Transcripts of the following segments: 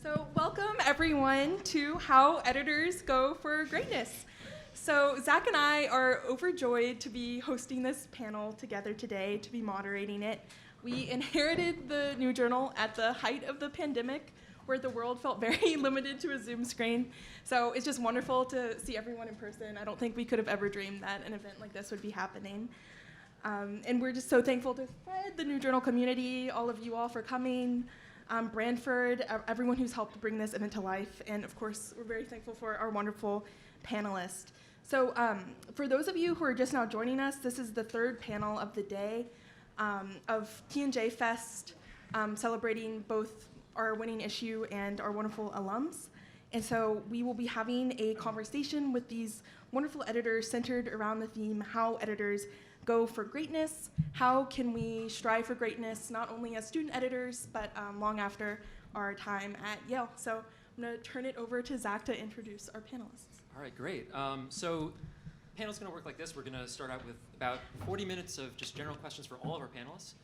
So welcome everyone to How Editors Go for Greatness. So Zach and I are overjoyed to be hosting this panel together today, to be moderating it. We inherited the new journal at the height of the pandemic, where the world felt very limited to a Zoom screen. So it's just wonderful to see everyone in person. I don't think we could have ever dreamed that an event like this would be happening. And we're just so thankful to Fred, the new journal community, all of you all for coming, Branford, everyone who's helped bring this event to life, and of course, we're very thankful for our wonderful panelists. So for those of you who are just now joining us, this is the third panel of the day of T&J Fest, celebrating both our winning issue and our wonderful alums. And so we will be having a conversation with these wonderful editors centered around the theme, how editors go for greatness, how can we strive for greatness, not only as student editors, but long after our time at Yale. So I'm gonna turn it over to Zach to introduce our panelists. All right, great. So the panel's gonna work like this. We're gonna start out with about 40 minutes of just general questions for all of our panelists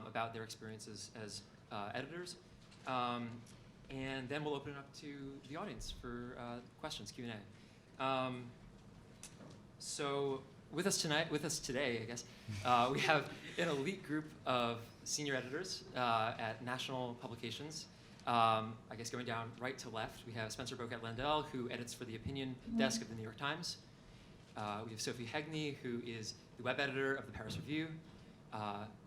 about their experiences as editors. And then we'll open it up to the audience for questions, Q&A. So with us today, I guess, we have an elite group of senior editors at national publications. I guess going down right to left, we have Spencer Bokat-Lindell, who edits for the opinion desk of the New York Times. We have Sophie Haigney, who is the web editor of the Paris Review.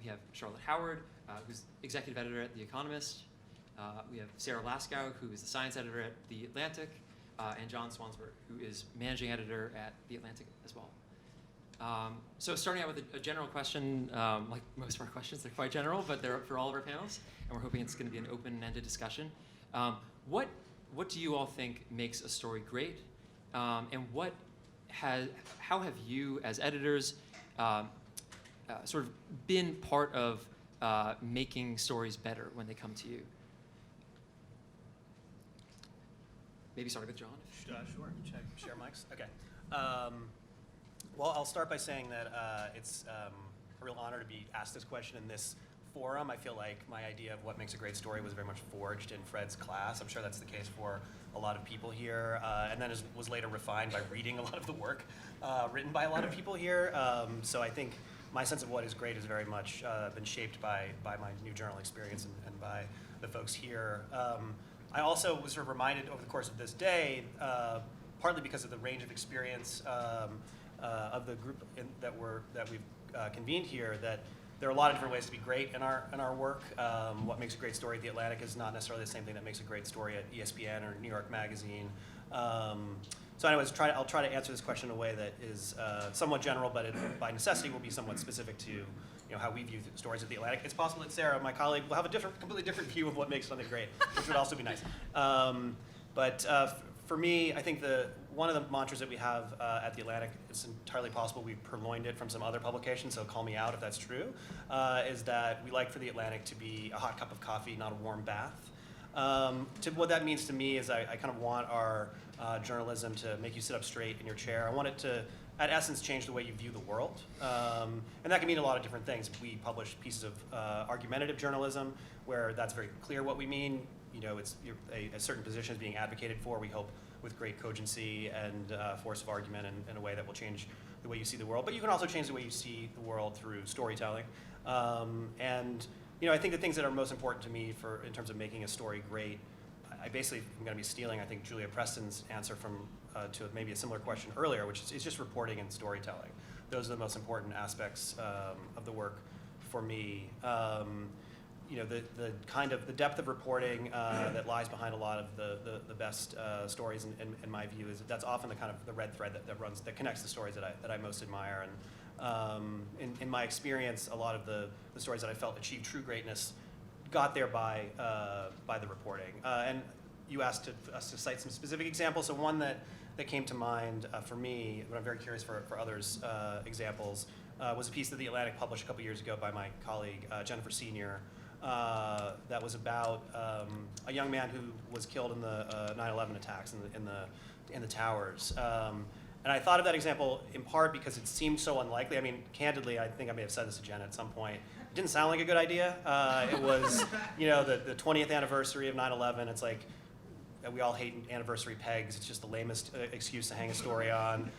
We have Charlotte Howard, who's executive editor at The Economist. We have Sarah Laskow, who is the science editor at The Atlantic, and John Swansburg, who is managing editor at The Atlantic as well. So starting out with a general question, like most of our questions, they're quite general, but they're for all of our panels, and we're hoping it's going to be an open-ended discussion. What do you all think makes a story great, and how have you as editors sort of been part of making stories better when they come to you? Maybe starting with John. Sure. Share mics. Okay. Well, I'll start by saying that it's a real honor to be asked this question in this forum. I feel like my idea of what makes a great story was very much forged in Fred's class. I'm sure that's the case for a lot of people here, and then was later refined by reading a lot of the work written by a lot of people here. So I think my sense of what is great is very much been shaped by my new journal experience and by the folks here. I also was sort of reminded over the course of this day, partly because of the range of experience of the group that we've convened here, that there are a lot of different ways to be great in our work. What makes a great story at The Atlantic is not necessarily the same thing that makes a great story at ESPN or New York Magazine. So anyways, I'll try to answer this question in a way that is somewhat general, but it, by necessity will be somewhat specific to how we view stories at The Atlantic. It's possible that Sarah, my colleague, will have a completely different view of what makes something great, which would also be nice. But for me, I think one of the mantras that we have at The Atlantic, it's entirely possible we've purloined it from some other publication, so call me out if that's true, is that we like for The Atlantic to be a hot cup of coffee, not a warm bath. What that means to me is I kind of want our journalism to make you sit up straight in your chair. I want it to, at essence, change the way you view the world. And that can mean a lot of different things. We publish pieces of argumentative journalism where that's very clear what we mean. It's a certain position is being advocated for, we hope, with great cogency and force of argument in a way that will change the way you see the world. But you can also change the way you see the world through storytelling. And I think the things that are most important to me in terms of making a story great, I basically am going to be stealing, I think, Julia Preston's answer to maybe a similar question earlier, which is just reporting and storytelling. Those are the most important aspects of the work for me. The kind of the depth of reporting that lies behind a lot of the best stories, in my view, is that's often the kind of the red thread that connects the stories that I most admire. And in my experience, a lot of the stories that I felt achieved true greatness got there by the reporting. And you asked us to cite some specific examples. So one that came to mind for me, but I'm very curious for others' examples, was a piece that The Atlantic published a couple years ago by my colleague Jennifer Senior. That was about a young man who was killed in the 9/11 attacks in the towers. And I thought of that example in part because it seemed so unlikely. I mean, candidly, I think I may have said this to Jen at some point. didn't sound like a good idea. It was, the 20th anniversary of 9/11. It's like, we all hate anniversary pegs. It's just the lamest excuse to hang a story on.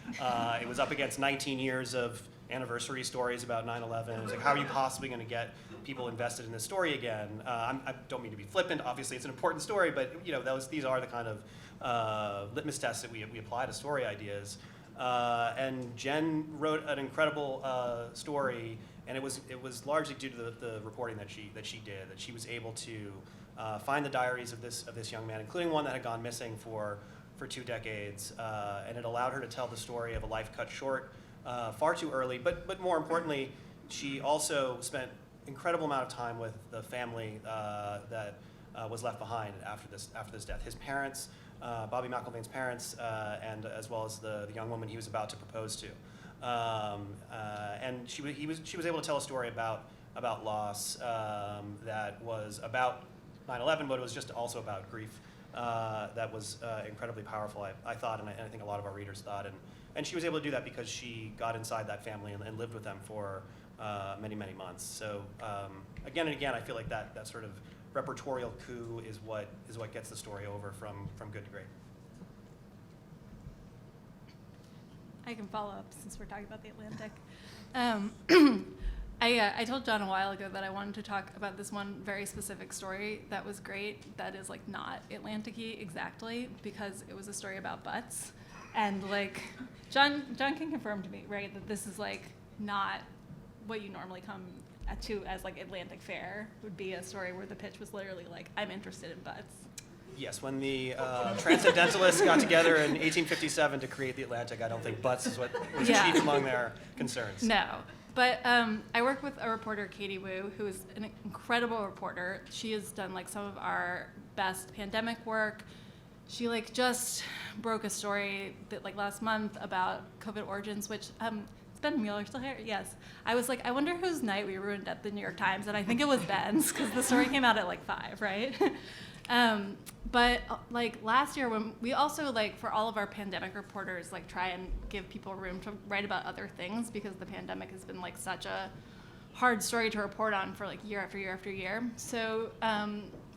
It was up against 19 years of anniversary stories about 9/11. It was like, how are you possibly going to get people invested in this story again? I don't mean to be flippant. Obviously, it's an important story, but these are the kind of litmus tests that we apply to story ideas. And Jen wrote an incredible story, and it was largely due to the reporting that she did. That she was able to find the diaries of this young man, including one that had gone missing for 2 decades, and it allowed her to tell the story of a life cut short far too early. But more importantly, she also spent incredible amount of time with the family that was left behind after this death. His parents, Bobby McIlvaine's parents, and as well as the young woman he was about to propose to. And she was able to tell a story about loss that was about 9/11, but it was just also about grief. That was incredibly powerful, I thought, and I think a lot of our readers thought. And she was able to do that because she got inside that family and lived with them for many, many months. So again and again, I feel like that sort of repertorial coup is what gets the story over from good to great. I can follow up since we're talking about the Atlantic. I told John a while ago that I wanted to talk about this one very specific story that was great, that is like not Atlantic-y exactly, because it was a story about butts. And like, John can confirm to me, right, that this is like not what you normally come to as like Atlantic fare would be a story where the pitch was literally like, I'm interested in butts. Yes, when the Transcendentalists got together in 1857 to create the Atlantic, I don't think butts is what was chief among their concerns. No. But I work with a reporter, Katie Wu, who is an incredible reporter. She has done like some of our best pandemic work. She like just broke a story that like last month about COVID origins, which is Ben Mueller still here? Yes. I was like, I wonder whose night we ruined at the New York Times, and I think it was Ben's because the story came out at like 5, right? But like last year, when we also like for all of our pandemic reporters like try and give people room to write about other things because the pandemic has been like such a hard story to report on for like year after year after year. So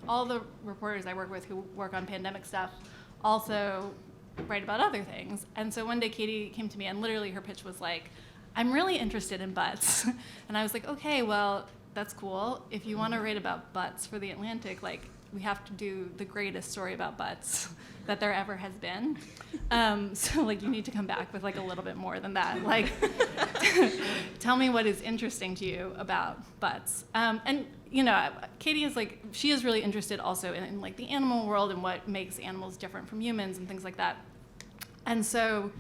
all the reporters I work with who work on pandemic stuff also write about other things. And so one day Katie came to me and literally her pitch was like, I'm really interested in butts. And I was like, okay, well, that's cool. If you want to write about butts for the Atlantic, like we have to do the greatest story about butts that there ever has been. So like you need to come back with like a little bit more than that. Like tell me what is interesting to you about butts. And you know, Katie is like, she is really interested also in like the animal world and what makes animals different from humans and things like that. And so,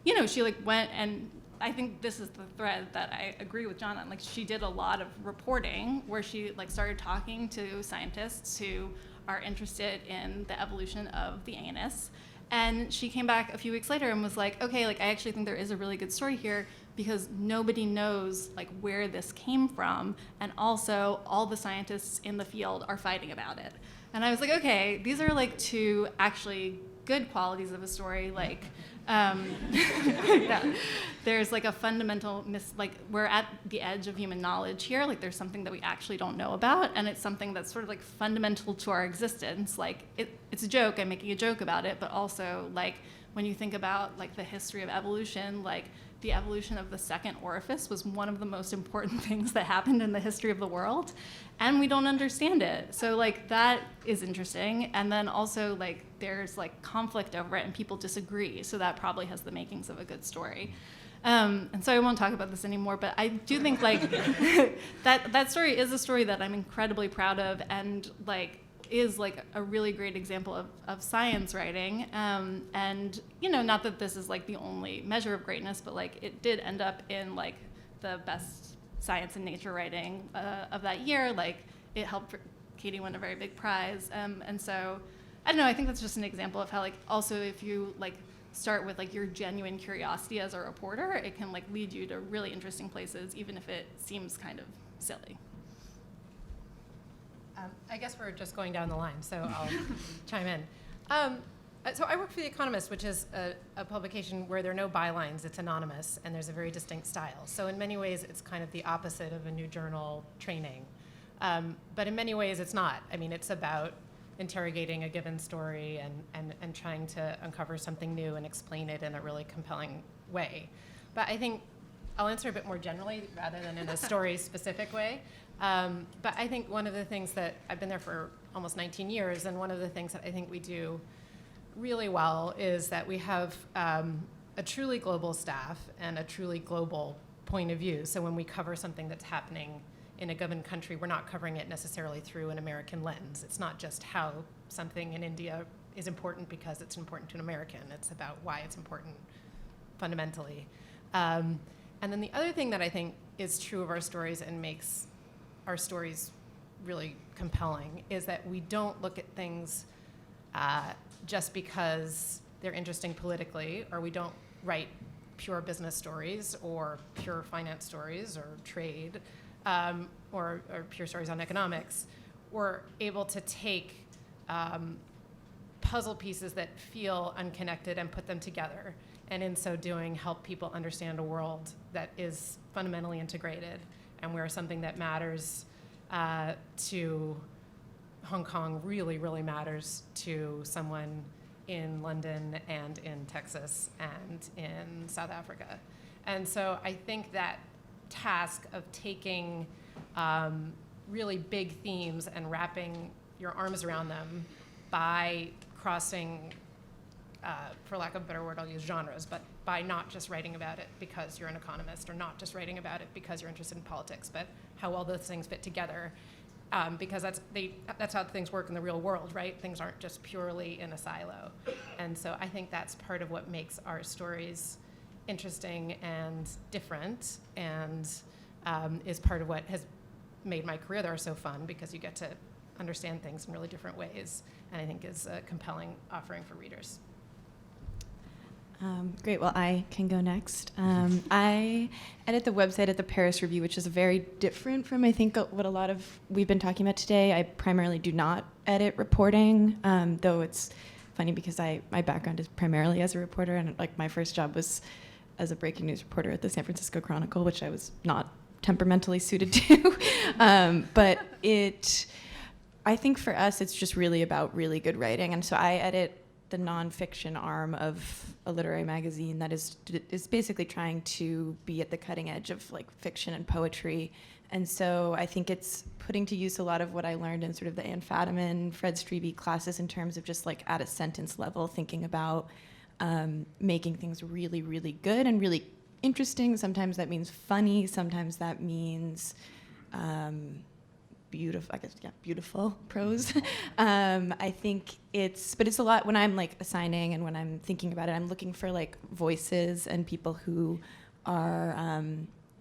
you know, she like went, and I think this is the thread that I agree with John on. Like she did a lot of reporting where she like started talking to scientists who are interested in the evolution of the anus. And she came back a few weeks later and was like, okay, like I actually think there is a really good story here because nobody knows like where this came from, and also all the scientists in the field are fighting about it. And I was like, okay, these are like 2 actually good qualities of a story. Like there's like a fundamental like we're at the edge of human knowledge here. Like there's something that we actually don't know about, and it's something that's sort of like fundamental to our existence. Like it's a joke, I'm making a joke about it, but also like when you think about like the history of evolution, like the evolution of the second orifice was one of the most important things that happened in the history of the world, and we don't understand it. So like that is interesting. And then also like there's like conflict over it and people disagree, so that probably has the makings of a good story. And so I won't talk about this anymore, but I do think like that story is a story that I'm incredibly proud of, and like is like a really great example of science writing. And you know, not that this is like the only measure of greatness, but like it did end up in like the best science and nature writing of that year. Like it helped Katie win a very big prize. And so I don't know, I think that's just an example of how like also if you like start with like your genuine curiosity as a reporter, it can like lead you to really interesting places, even if it seems kind of silly. I guess we're just going down the line, so I'll chime in. So I work for The Economist, which is a publication where there are no bylines, it's anonymous, and there's a very distinct style. So in many ways, it's kind of the opposite of a new journal training. But in many ways, it's not. I mean, it's about interrogating a given story and trying to uncover something new and explain it in a really compelling way. But I think I'll answer a bit more generally rather than in a story-specific way. But I think one of the things that I've been there for almost 19 years, and one of the things that I think we do really well is that we have a truly global staff and a truly global point of view. So when we cover something that's happening in a given country, we're not covering it necessarily through an American lens. It's not just how something in India is important because it's important to an American. It's about why it's important fundamentally. And then the other thing that I think is true of our stories and makes our stories really compelling is that we don't look at things just because they're interesting politically, or we don't write pure business stories or pure finance stories or trade or pure stories on economics. We're able to take puzzle pieces that feel unconnected and put them together, and in so doing help people understand a world that is fundamentally integrated and where something that matters to Hong Kong really, really matters to someone in London and in Texas and in South Africa. And so I think that task of taking really big themes and wrapping your arms around them by crossing, for lack of a better word, I'll use genres, but by not just writing about it because you're an economist or not just writing about it because you're interested in politics, but how well those things fit together. Because that's how things work in the real world, right? Things aren't just purely in a silo. And so I think that's part of what makes our stories interesting and different, and is part of what has made my career there so fun, because you get to understand things in really different ways, and I think is a compelling offering for readers. Great. Well, I can go next. I edit the website at the Paris Review, which is very different from, I think, what a lot of we've been talking about today. I primarily do not edit reporting, though it's funny because my background is primarily as a reporter, and like my first job was as a breaking news reporter at the San Francisco Chronicle, which I was not temperamentally suited to. But I think for us, it's just really about really good writing, and so I edit the nonfiction arm of a literary magazine that is basically trying to be at the cutting edge of like fiction and poetry. And so I think it's putting to use a lot of what I learned in sort of the Ann Fadiman, Fred Strebe classes in terms of just like at a sentence level, thinking about making things really, really good and really interesting. Sometimes that means funny. Sometimes that means beautiful prose. I think but it's a lot when I'm like assigning and when I'm thinking about it, I'm looking for like voices and people who are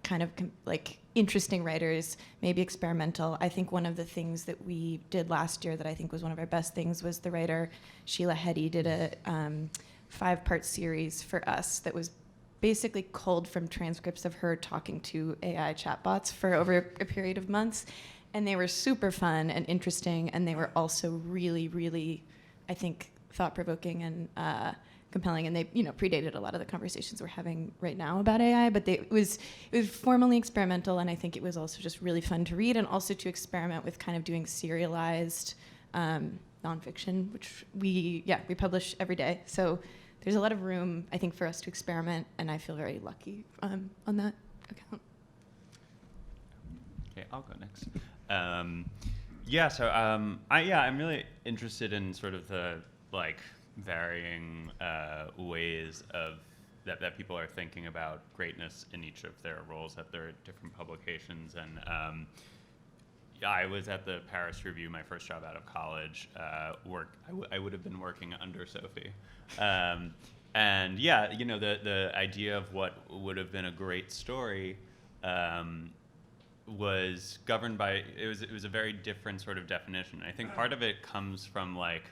kind of like interesting writers, maybe experimental. I think one of the things that we did last year that I think was one of our best things was the writer Sheila Heti did a 5-part series for us that was basically culled from transcripts of her talking to AI chatbots for over a period of months. And they were super fun and interesting, and they were also really, really, I think, thought-provoking and compelling. And they, predated a lot of the conversations we're having right now about AI. But it was formally experimental, and I think it was also just really fun to read, and also to experiment with kind of doing serialized nonfiction, which we publish every day. So there's a lot of room, I think, for us to experiment, and I feel very lucky on that account. Okay, I'll go next. I'm really interested in sort of the like varying ways of that people are thinking about greatness in each of their roles at their different publications. And I was at the Paris Review, my first job out of college. I would have been working under Sophie. The idea of what would have been a great story was governed by, it was a very different sort of definition. I think part of it comes from like,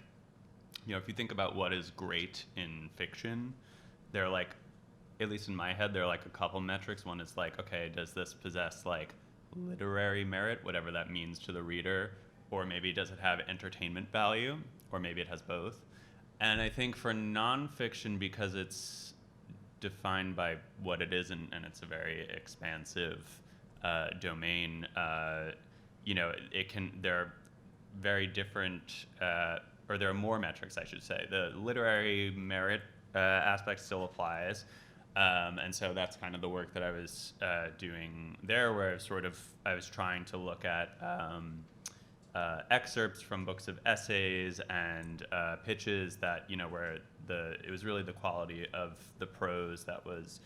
if you think about what is great in fiction, there are like, at least in my head, there are like a couple metrics. One is like, okay, does this possess like literary merit, whatever that means to the reader, or maybe does it have entertainment value, or maybe it has both. And I think for nonfiction, because it's defined by what it is, and it's a very expansive domain, very different, or there are more metrics, I should say. The literary merit aspect still applies. And so that's kind of the work that I was doing there, where I was trying to look at excerpts from books of essays and pitches that, where it was really the quality of the prose that was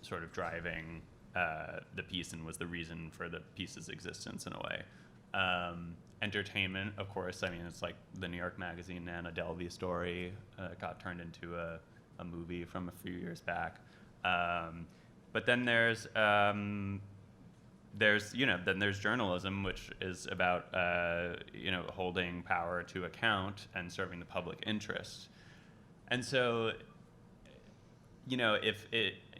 sort of driving the piece and was the reason for the piece's existence in a way. Entertainment, of course, it's like the New York Magazine Nana Delvey story got turned into a movie from a few years back. But then there's journalism, which is about holding power to account and serving the public interest. And so,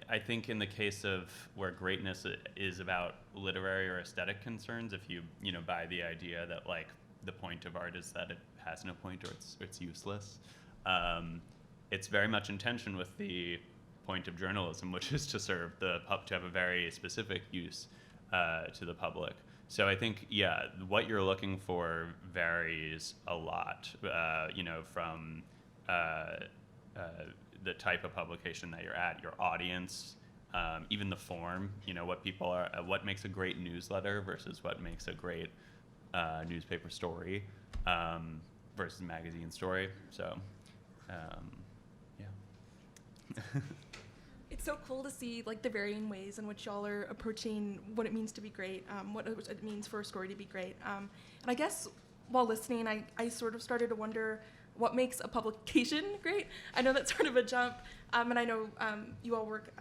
I think in the case of where greatness is about literary or aesthetic concerns, if you buy the idea that like the point of art is that it has no point or it's useless, it's very much in tension with the point of journalism, which is to serve to have a very specific use to the public. So I think, what you're looking for varies a lot, from the type of publication that you're at, your audience, even the form, what people are, what makes a great newsletter versus what makes a great newspaper story versus magazine story. So, It's so cool to see like the varying ways in which y'all are approaching what it means to be great, what it means for a story to be great. And I guess while listening, I sort of started to wonder what makes a publication great. I know that's sort of a jump, and I know you all work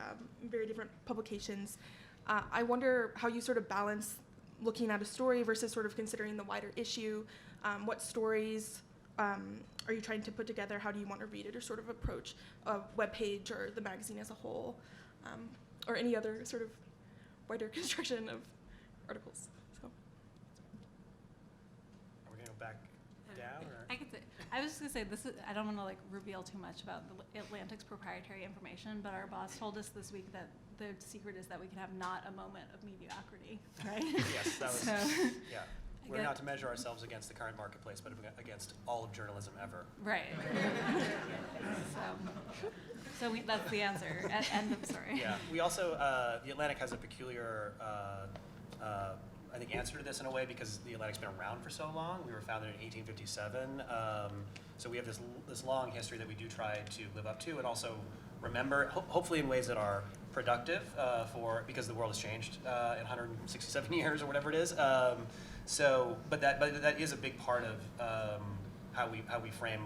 in very different publications. I wonder how you sort of balance looking at a story versus sort of considering the wider issue. What stories are you trying to put together? How do you want to read it or sort of approach a webpage or the magazine as a whole, or any other sort of wider construction of articles? So. Are we going to go back down? Or? I could say, I was just going to say, I don't want to like reveal too much about the Atlantic's proprietary information, but our boss told us this week that the secret is that we can have not a moment of mediocrity, right? Yes, that was, so, yeah. We're not to measure ourselves against the current marketplace, but against all of journalism ever. Right. So that's the answer. End of story. Yeah. We also, the Atlantic has a peculiar, I think, answer to this in a way because the Atlantic's been around for so long. We were founded in 1857. So we have this long history that we do try to live up to and also remember, hopefully in ways that are productive because the world has changed in 167 years or whatever it is. But that is a big part of how we frame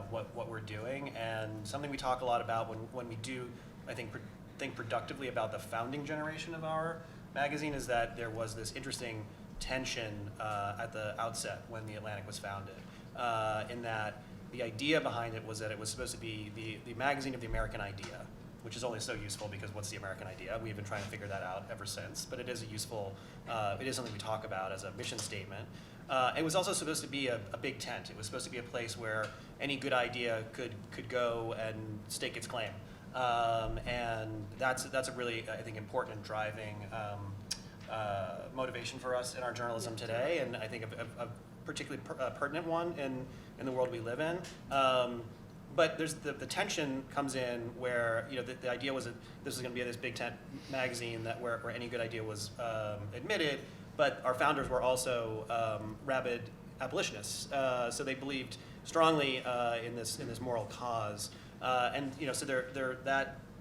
what we're doing, and something we talk a lot about when we do, I think productively about the founding generation of our magazine is that there was this interesting tension at the outset when the Atlantic was founded, in that the idea behind it was that it was supposed to be the magazine of the American idea, which is only so useful because what's the American idea? We've been trying to figure that out ever since, but it is it is something we talk about as a mission statement. It was also supposed to be a big tent. It was supposed to be a place where any good idea could go and stake its claim. And that's a really, I think, important and driving motivation for us in our journalism today, and I think a particularly pertinent one in the world we live in. But there's the tension comes in where the idea was that this was going to be this big tent magazine where any good idea was admitted, but our founders were also rabid abolitionists, so they believed strongly in this moral cause, and so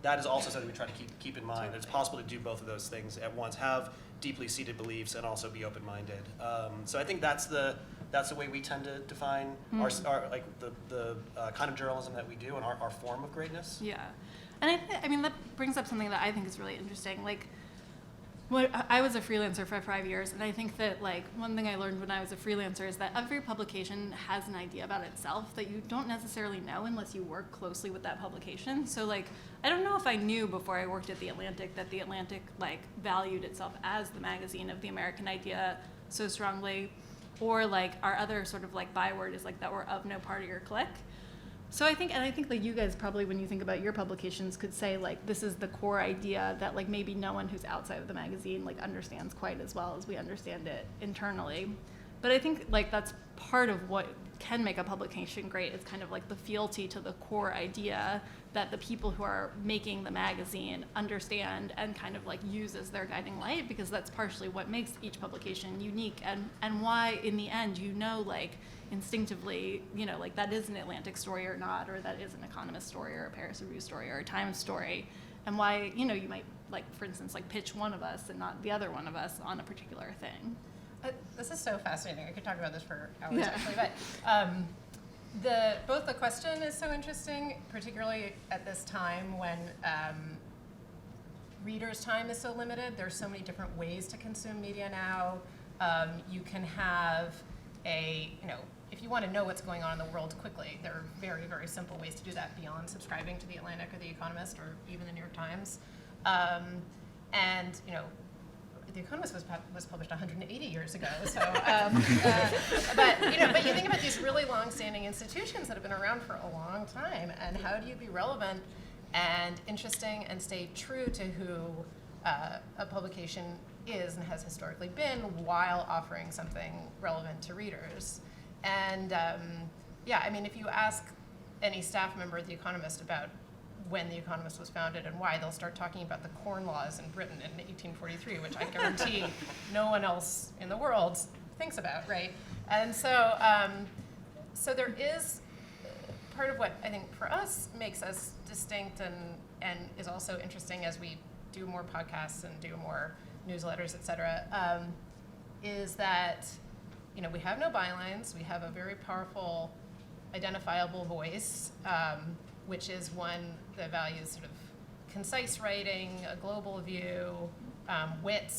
that is also something we try to keep in mind. That it's possible to do both of those things at once: have deeply seated beliefs and also be open-minded. So I think that's the way we tend to define our like the kind of journalism that we do and our form of greatness. Yeah, and I mean that brings up something that I think is really interesting. Like, I was a freelancer for 5 years, and I think that like one thing I learned when I was a freelancer is that every publication has an idea about itself that you don't necessarily know unless you work closely with that publication. So like, I don't know if I knew before I worked at the Atlantic that the Atlantic like valued itself as the magazine of the American idea so strongly, or like our other sort of like byword is like that we're of no party or clique. So I think that you guys probably, when you think about your publications, could say like this is the core idea that like maybe no one who's outside of the magazine like understands quite as well as we understand it internally. But I think like that's part of what can make a publication great. It's kind of like the fealty to the core idea that the people who are making the magazine understand and kind of like use as their guiding light, because that's partially what makes each publication unique, and why in the end, you know, like instinctively, you know, like that is an Atlantic story or not, or that is an Economist story or a Paris Review story or a Times story, and why, you know, you might, like, for instance, like pitch one of us and not the other one of us on a particular thing. This is so fascinating. I could talk about this for hours, Yeah. actually. But both the question is so interesting, particularly at this time when readers' time is so limited. There's so many different ways to consume media now. You can have if you want to know what's going on in the world quickly, there are very, very simple ways to do that beyond subscribing to The Atlantic or The Economist or even The New York Times. And, you know, The Economist was published 180 years ago. So, but you think about these really long-standing institutions that have been around for a long time, and how do you be relevant and interesting and stay true to who a publication is and has historically been, while offering something relevant to readers. And I mean, if you ask any staff member at The Economist about when The Economist was founded and why, they'll start talking about the Corn Laws in Britain in 1843, which I guarantee no one else in the world thinks about, right? And so, so there is part of what I think for us makes us distinct and is also interesting as we do more podcasts and do more newsletters, et cetera, is that, you know, we have no bylines. We have a very powerful, identifiable voice, which is one that values sort of concise writing, a global view, wit,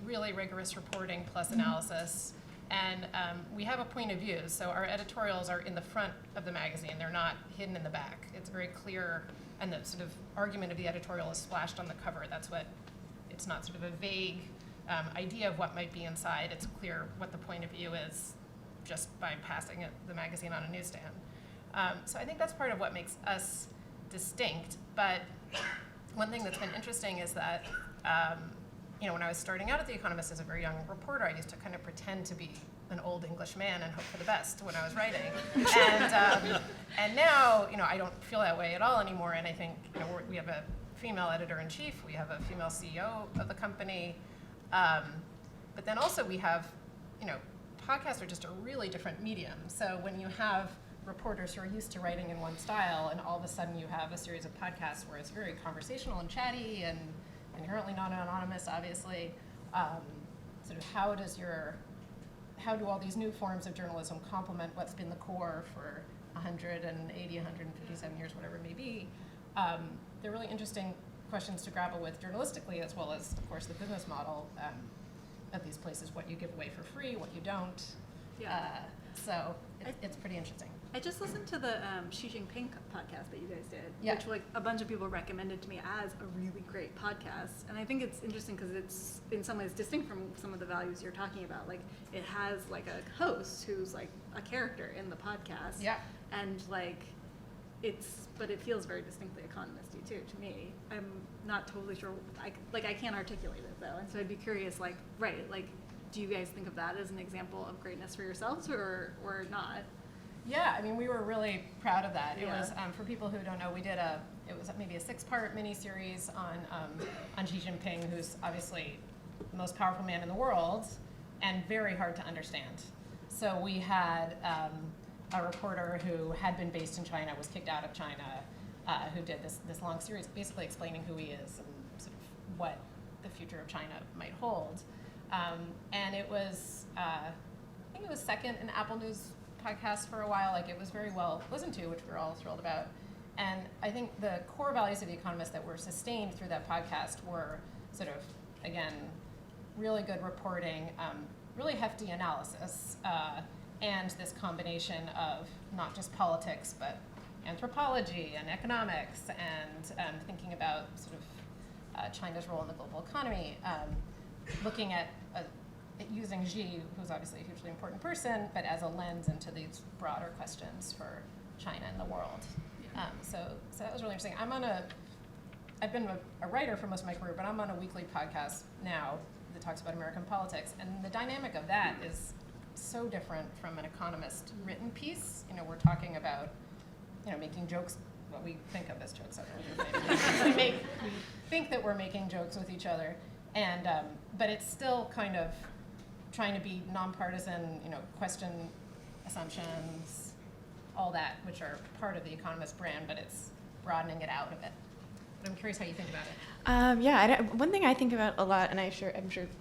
really rigorous reporting plus analysis. And we have a point of view. So our editorials are in the front of the magazine. They're not hidden in the back. It's very clear, and the sort of argument of the editorial is splashed on the cover. That's what, it's not sort of a vague idea of what might be inside. It's clear what the point of view is just by passing the magazine on a newsstand. So I think that's part of what makes us distinct. But one thing that's been interesting is that, you know, when I was starting out at The Economist as a very young reporter, I used to kind of pretend to be an old English man and hope for the best when I was writing. And now, you know, I don't feel that way at all anymore. And I think, you know, we have a female editor-in-chief, we have a female CEO of the company. But then also we have, you know, podcasts are just a really different medium. So when you have reporters who are used to writing in one style, and all of a sudden you have a series of podcasts where it's very conversational and chatty and inherently not anonymous, obviously, sort of how do all these new forms of journalism complement what's been the core for 180, 157 years, whatever it may be? They're really interesting questions to grapple with journalistically, as well as, of course, the business model of these places, what you give away for free, what you don't. Yeah. So it's pretty interesting. I just listened to the Xi Jinping podcast that you guys did, Yeah. which like a bunch of people recommended to me as a really great podcast. And I think it's interesting because it's in some ways distinct from some of the values you're talking about. Like it has like a host who's like a character in the podcast. Yeah. And like but it feels very distinctly Economist-y too to me. I'm not totally sure. I can't articulate it though. And so I'd be curious, like, right, like, do you guys think of that as an example of greatness for yourselves or not? Yeah, I mean, we were really proud of that. It Yeah. was, for people who don't know, it was maybe a 6-part miniseries on Xi Jinping, who's obviously the most powerful man in the world and very hard to understand. So we had a reporter who had been based in China, was kicked out of China, who did this long series basically explaining who he is and sort of what the future of China might hold. And it was, I think it was second in Apple News podcast for a while. Like, it was very well listened to, which we're all thrilled about. And I think the core values of The Economist that were sustained through that podcast were sort of, again, really good reporting, really hefty analysis, and this combination of not just politics, but anthropology and economics and thinking about sort of China's role in the global economy, looking at using Xi, who's obviously a hugely important person, but as a lens into these broader questions for China and the world. Yeah. So that was really interesting. I've been a writer for most of my career, but I'm on a weekly podcast now that talks about American politics, and the dynamic of that is so different from an Economist written piece. You know, we're talking about, you know, making jokes, what we think of as jokes. I don't know what we think that we're making jokes with each other, and but it's still kind of trying to be nonpartisan, you know, question assumptions, all that, which are part of the Economist brand, but it's broadening it out a bit. But I'm curious how you think about it. One thing I think about a lot, and I'm sure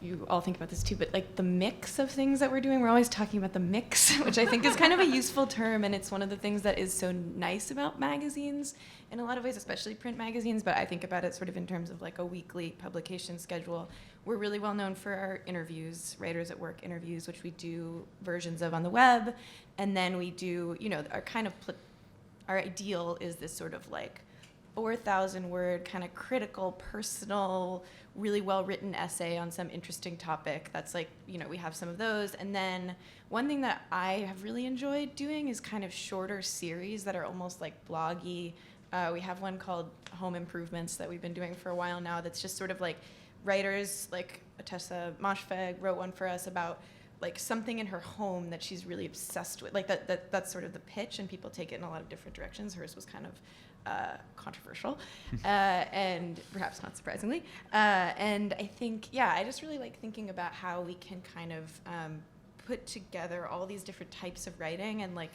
you all think about this too, but like the mix of things that we're doing, we're always talking about the mix, which I think is kind of a useful term, and it's one of the things that is so nice about magazines in a lot of ways, especially print magazines, but I think about it sort of in terms of like a weekly publication schedule. We're really well known for our interviews, Writers at Work interviews, which we do versions of on the web, and then we do, you know, our ideal is this sort of like 4,000 word kind of critical, personal, really well written essay on some interesting topic. That's like, you know, we have some of those. And then one thing that I have really enjoyed doing is kind of shorter series that are almost like bloggy. We have one called Home Improvements that we've been doing for a while now that's just sort of like writers, like Atessa Moshfegh wrote one for us about like something in her home that she's really obsessed with. Like that's sort of the pitch, and people take it in a lot of different directions. Hers was kind of controversial, and perhaps not surprisingly. And I think, yeah, I just really like thinking about how we can kind of put together all these different types of writing and like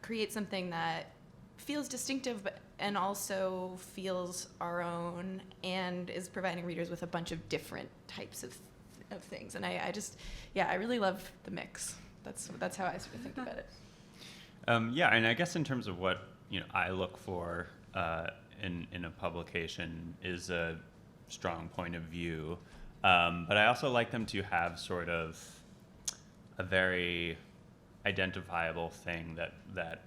create something that feels distinctive, but and also feels our own, and is providing readers with a bunch of different types of things. And I just, yeah, I really love the mix. That's how I sort of think about it. Yeah, and I guess in terms of what, you know, I look for in a publication is a strong point of view, but I also like them to have sort of a very identifiable thing that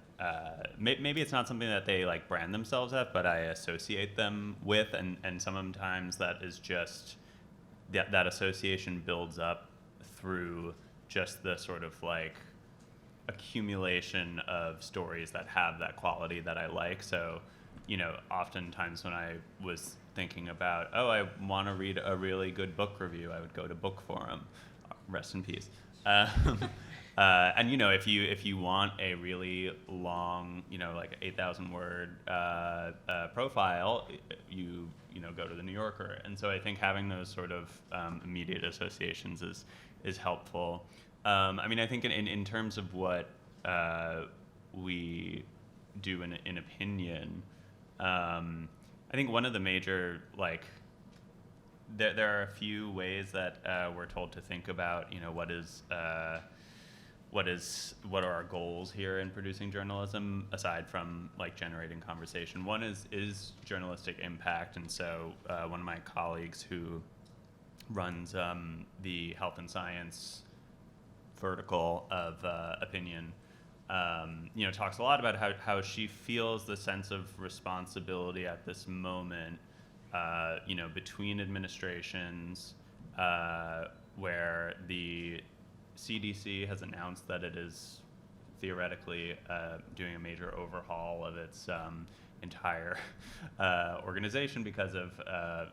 maybe it's not something that they like brand themselves at, but I associate them with, and sometimes that is just that association builds up through just the sort of like accumulation of stories that have that quality that I like. So, you know, oftentimes when I was thinking about, oh, I want to read a really good book review, I would go to Book Forum. Rest in peace. And you know, if you want a really long, you know, like 8,000 word profile, you know, go to the New Yorker. And so I think having those sort of immediate associations is helpful. I mean, I think in terms of what we do in opinion, I think one of the major, like, there are a few ways that we're told to think about, you know, what are our goals here in producing journalism, aside from like generating conversation. One is journalistic impact, and so one of my colleagues who runs the health and science vertical of opinion, you know, talks a lot about how she feels the sense of responsibility at this moment, you know, between administrations, where the CDC has announced that it is theoretically doing a major overhaul of its entire organization because of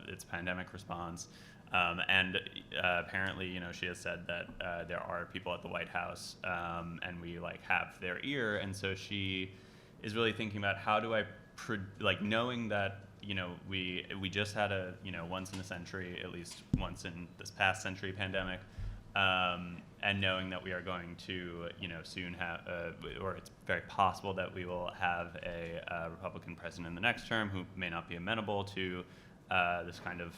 its pandemic response. And apparently, you know, she has said that there are people at the White House, and we like have their ear, and so she is really thinking about how do I like knowing that, you know, we just had a, you know, once in a century, at least once in this past century pandemic, and knowing that we are going to, you know, soon have, or it's very possible that we will have a Republican president in the next term who may not be amenable to this kind of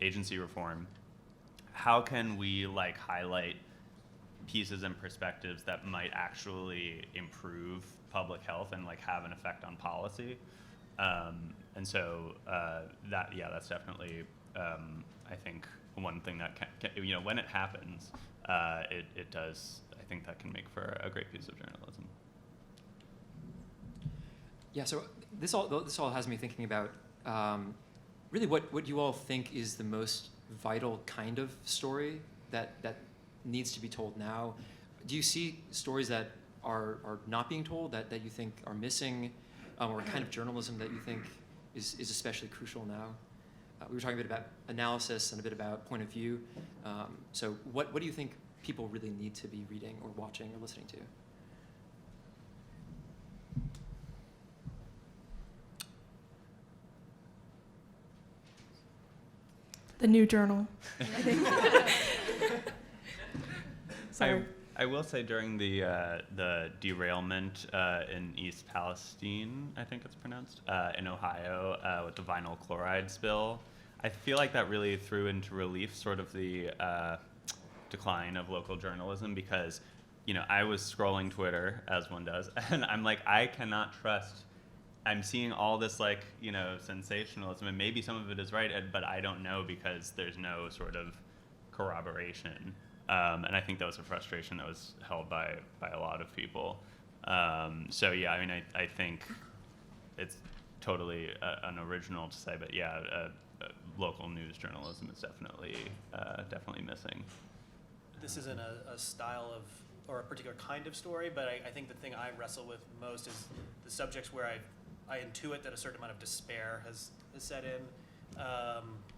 agency reform. How can we like highlight pieces and perspectives that might actually improve public health and like have an effect on policy? And so that's definitely, I think, one thing that can, you know, when it happens, it does, I think that can make for a great piece of journalism. Yeah, so this all has me thinking about really what you all think is the most vital kind of story that needs to be told now. Do you see stories that are not being told that you think are missing, or kind of journalism that you think is especially crucial now? We were talking a bit about analysis and a bit about point of view. So what do you think people really need to be reading or watching or listening to? The new journal, I think. Sorry. I will say during the derailment in East Palestine, I think it's pronounced, in Ohio, with the vinyl chloride spill, I feel like that really threw into relief sort of the decline of local journalism, because, you know, I was scrolling Twitter, as one does, and I'm like, I cannot trust. I'm seeing all this, like, you know, sensationalism, and maybe some of it is right, but I don't know, because there's no sort of corroboration. And I think that was a frustration that was held by a lot of people. So yeah, I mean, I think it's totally unoriginal to say, but yeah, local news journalism is definitely missing. This isn't a style of, or a particular kind of story, but I think the thing I wrestle with most is the subjects where I intuit that a certain amount of despair has set in.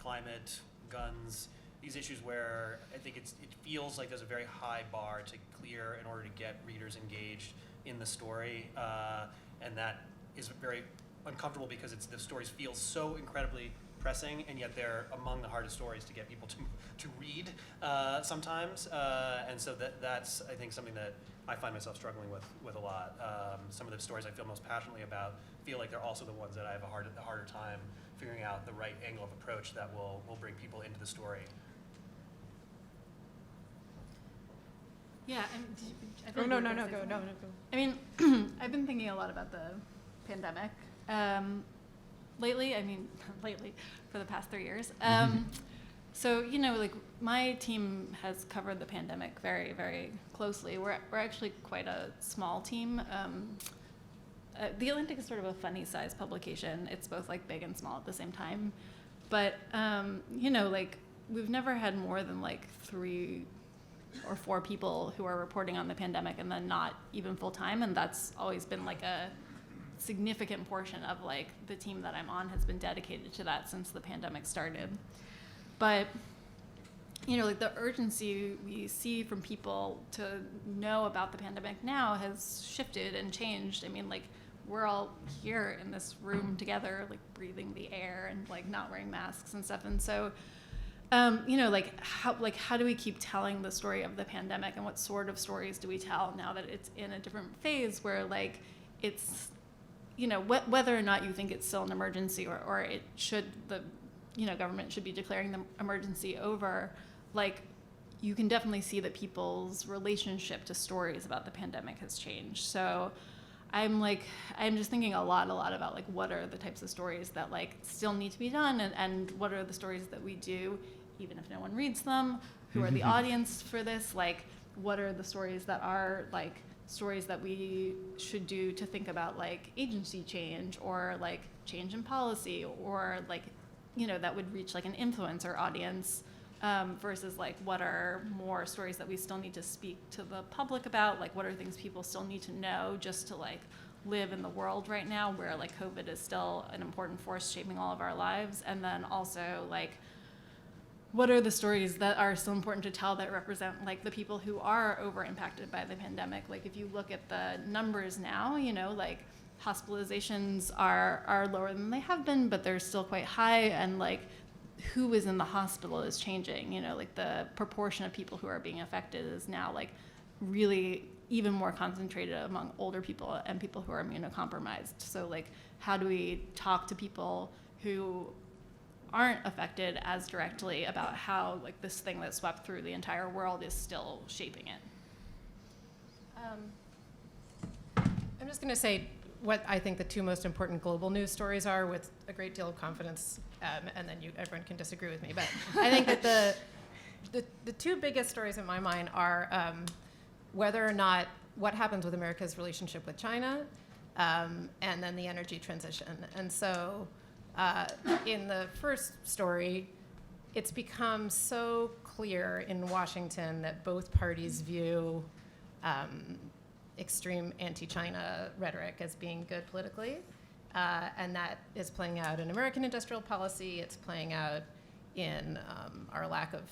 Climate, guns, these issues where I think it feels like there's a very high bar to clear in order to get readers engaged in the story, and that is very uncomfortable because the stories feel so incredibly pressing, and yet they're among the hardest stories to get people to read sometimes, and so that's I think something that I find myself struggling with a lot. Some of the stories I feel most passionately about feel like they're also the ones that I have a harder time figuring out the right angle of approach that will bring people into the story. Yeah, No, go. I mean, I've been thinking a lot about the pandemic lately. I mean, for the past 3 years. So, you know, like, my team has covered the pandemic very, very closely. We're actually quite a small team. The Atlantic is sort of a funny-sized publication. It's both, like, big and small at the same time. But, you know, like, we've never had more than, like, 3 or 4 people who are reporting on the pandemic, and then not even full-time, and that's always been, like, a significant portion of, like, the team that I'm on has been dedicated to that since the pandemic started. But, you know, like, the urgency we see from people to know about the pandemic now has shifted and changed. I mean, like, we're all here in this room together, like, breathing the air and, like, not wearing masks and stuff. And so, you know, how do we keep telling the story of the pandemic, and what sort of stories do we tell now that it's in a different phase where, like, it's, you know, whether or not you think it's still an emergency, or it should, the, you know, government should be declaring the emergency over, like, you can definitely see that people's relationship to stories about the pandemic has changed. So I'm just thinking a lot about, like, what are the types of stories that, like, still need to be done, and what are the stories that we do, even if no one reads them, who are the audience for this, like, what are the stories that are, like, stories that we should do to think about, like, agency change, or, like, change in policy, or, like, you know, that would reach, like, an influencer audience, versus, like, what are more stories that we still need to speak to the public about, like, what are things people still need to know just to, like, live in the world right now where, like, COVID is still an important force shaping all of our lives. And then also, like, what are the stories that are still important to tell that represent, like, the people who are over impacted by the pandemic. Like, if you look at the numbers now, you know, like, hospitalizations are lower than they have been, but they're still quite high, and, like, who is in the hospital is changing. You know, like, the proportion of people who are being affected is now, like, really even more concentrated among older people and people who are immunocompromised. So, like, how do we talk to people who aren't affected as directly about how, like, this thing that swept through the entire world is still shaping it? I'm just going to say what I think the 2 most important global news stories are, with a great deal of confidence, and then everyone can disagree with me. But I think that the 2 biggest stories in my mind are whether or not what happens with America's relationship with China, and then the energy transition. And so in the first story, it's become so clear in Washington that both parties view extreme anti-China rhetoric as being good politically, and that is playing out in American industrial policy. It's playing out in our lack of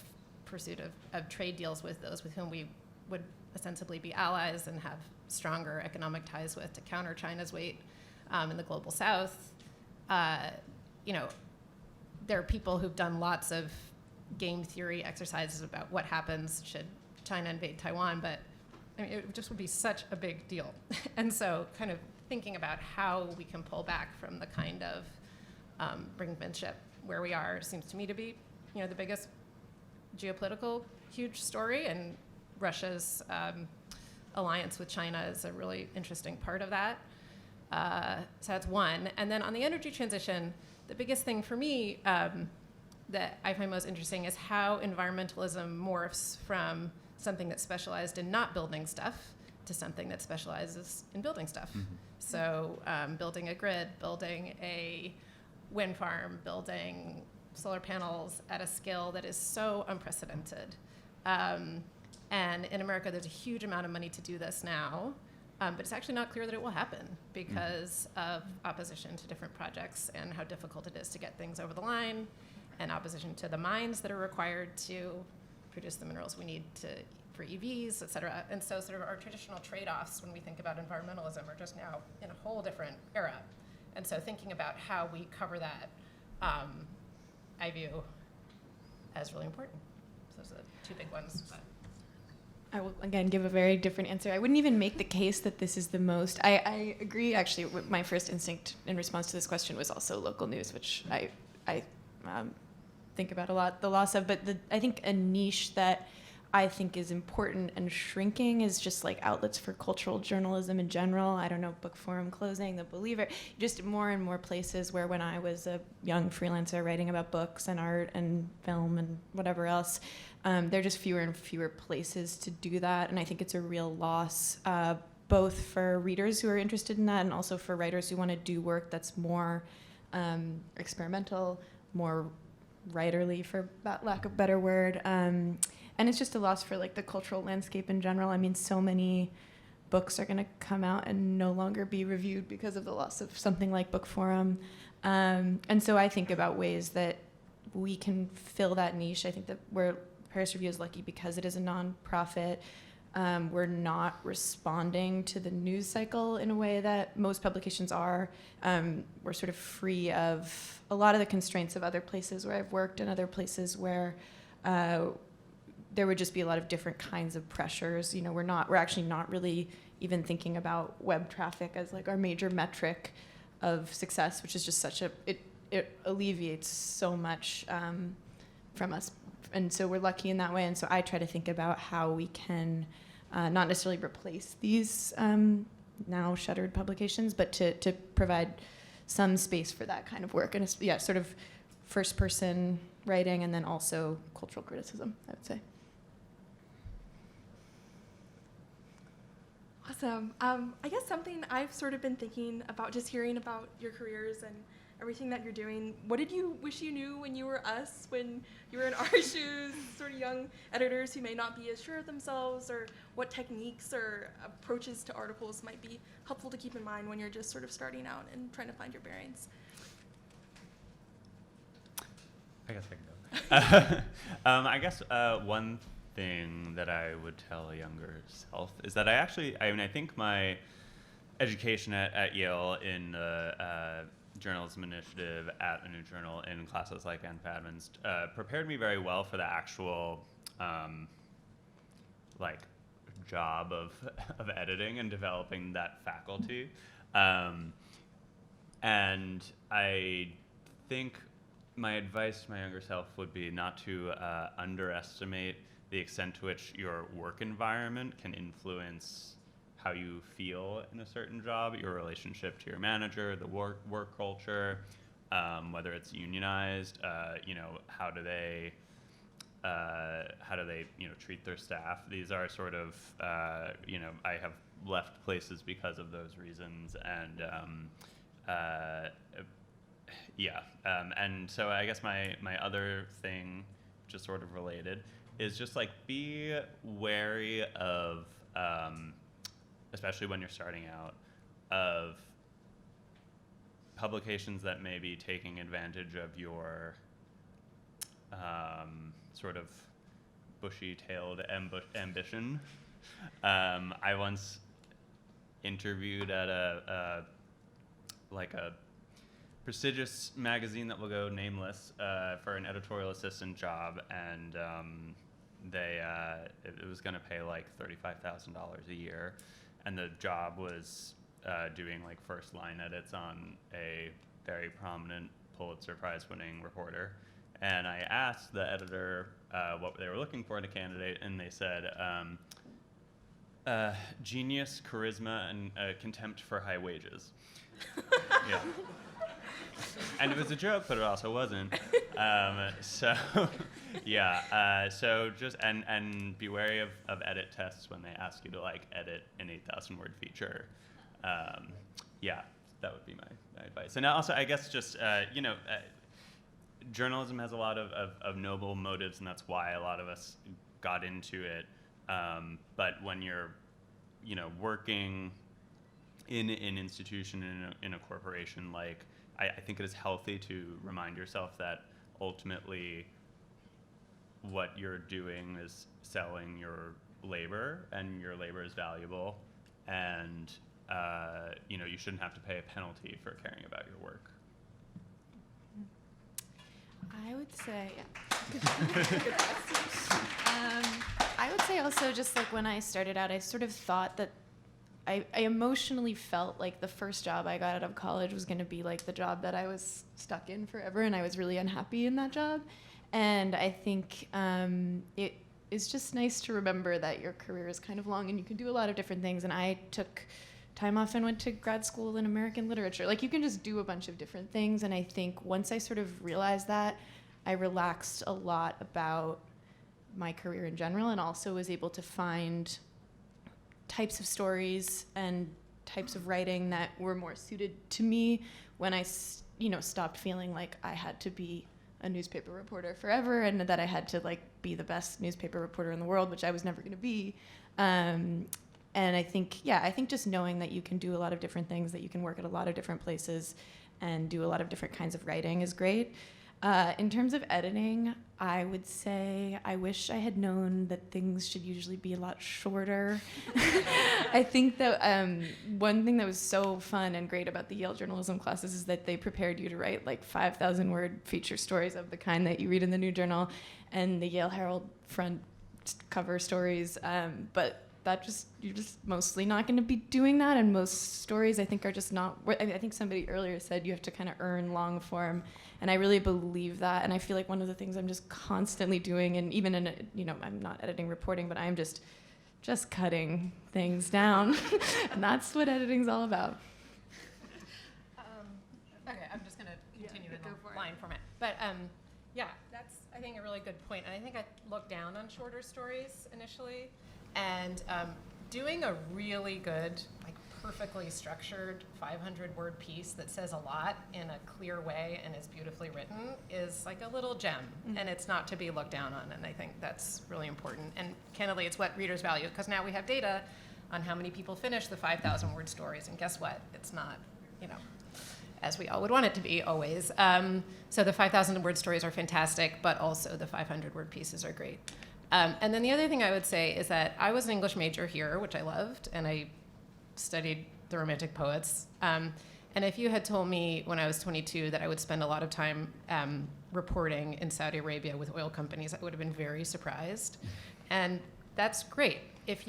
pursuit of trade deals with those with whom we would ostensibly be allies and have stronger economic ties with to counter China's weight in the global south. There are people who've done lots of game theory exercises about what happens should China invade Taiwan, but I mean, it just would be such a big deal. And so kind of thinking about how we can pull back from the kind of brinkmanship where we are seems to me to be, the biggest geopolitical huge story, and Russia's alliance with China is a really interesting part of that. So that's one. And then on the energy transition, the biggest thing for me that I find most interesting is how environmentalism morphs from something that's specialized in not building stuff to something that specializes in building stuff. Mm-hmm. So building a grid, building a wind farm, building solar panels at a scale that is so unprecedented. And in America, there's a huge amount of money to do this now, but it's actually not clear that it will happen because of opposition to different projects and how difficult it is to get things over the line, and opposition to the mines that are required to produce the minerals we need for EVs, et cetera. And so sort of our traditional trade-offs when we think about environmentalism are just now in a whole different era. And so thinking about how we cover that, I view as really important. So those are the two big ones. But. I will, again, give a very different answer. I wouldn't even make the case that this is the most. I agree, actually. My first instinct in response to this question was also local news, which I think about a lot, the loss of. But I think a niche that I think is important and shrinking is just like outlets for cultural journalism in general. I don't know, Book Forum closing, The Believer, just more and more places where when I was a young freelancer writing about books and art and film and whatever else, there are just fewer and fewer places to do that. And I think it's a real loss, both for readers who are interested in that and also for writers who want to do work that's more experimental, more writerly, for lack of a better word. And it's just a loss for like the cultural landscape in general. I mean, so many books are going to come out and no longer be reviewed because of the loss of something like Book Forum. And so I think about ways that we can fill that niche. I think that Paris Review is lucky because it is a nonprofit. We're not responding to the news cycle in a way that most publications are. We're sort of free of a lot of the constraints of other places where I've worked and other places where there would just be a lot of different kinds of pressures. We're actually not really even thinking about web traffic as like our major metric of success, which is just it alleviates so much from us. And so we're lucky in that way. And so I try to think about how we can not necessarily replace these now shuttered publications, but to provide some space for that kind of work. And sort of first person writing and then also cultural criticism, I would say. Awesome. I guess something I've sort of been thinking about, just hearing about your careers and everything that you're doing. What did you wish you knew when you were us, when you were in our shoes, sort of young editors who may not be as sure of themselves, or what techniques or approaches to articles might be helpful to keep in mind when you're just sort of starting out and trying to find your bearings? I guess I can go. I guess one thing that I would tell a younger self is that I think my education at Yale in the journalism initiative at a new journal in classes like Anne Fadman's prepared me very well for the actual job of editing and developing that faculty. And I think my advice to my younger self would be not to underestimate the extent to which your work environment can influence how you feel in a certain job, your relationship to your manager, the work culture, whether it's unionized, how do they treat their staff. These are sort of, I have left places because of those reasons, and and so I guess my other thing, just sort of related, is just be wary of, especially when you're starting out, of publications that may be taking advantage of your sort of bushy-tailed ambition. I once interviewed at a prestigious magazine that will go nameless for an editorial assistant job, and it was going to pay like $35,000 a year, and the job was doing like first line edits on a very prominent Pulitzer Prize-winning reporter. And I asked the editor what they were looking for in a candidate, and they said, genius, charisma, and contempt for high wages. Yeah. And it was a joke, but it also wasn't. So just, and be wary of edit tests when they ask you to like edit an 8,000 word feature. That would be my advice. And also, I guess just, journalism has a lot of noble motives, and that's why a lot of us got into it. But when you're, working in an institution, in a corporation, like, I think it is healthy to remind yourself that ultimately what you're doing is selling your labor, and your labor is valuable, and you shouldn't have to pay a penalty for caring about your work. I would say, I would say also, just like when I started out, I sort of thought that I emotionally felt like the first job I got out of college was going to be like the job that I was stuck in forever, and I was really unhappy in that job. And I think it is just nice to remember that your career is kind of long and you can do a lot of different things. And I took time off and went to grad school in American literature. Like, you can just do a bunch of different things. And I think once I sort of realized that, I relaxed a lot about my career in general, and also was able to find types of stories and types of writing that were more suited to me when I, stopped feeling like I had to be a newspaper reporter forever, and that I had to like be the best newspaper reporter in the world, which I was never going to be. And I think just knowing that you can do a lot of different things, that you can work at a lot of different places and do a lot of different kinds of writing is great. In terms of editing, I would say I wish I had known that things should usually be a lot shorter. I think that one thing that was so fun and great about the Yale journalism classes is that they prepared you to write like 5,000 word feature stories of the kind that you read in the New Journal and the Yale Herald front cover stories. But you're just mostly not going to be doing that, and most stories I think are just not. I think somebody earlier said you have to kind of earn long form, and I really believe that. And I feel like one of the things I'm just constantly doing, and even in I'm not editing reporting, but I'm just cutting things down, and that's what editing's all about. Okay, I'm just going to continue in the line format, but that's I think a really good point. And I think I looked down on shorter stories initially. And doing a really good, like perfectly structured 500-word piece that says a lot in a clear way and is beautifully written is like a little gem, and it's not to be looked down on. And I think that's really important. And candidly, it's what readers value, because now we have data on how many people finish the 5,000-word stories. And guess what? It's not, as we all would want it to be always. So the 5,000-word stories are fantastic, but also the 500-word pieces are great. And then the other thing I would say is that I was an English major here, which I loved, and I studied the Romantic poets. And if you had told me when I was 22 that I would spend a lot of time reporting in Saudi Arabia with oil companies, I would have been very surprised. And that's great. If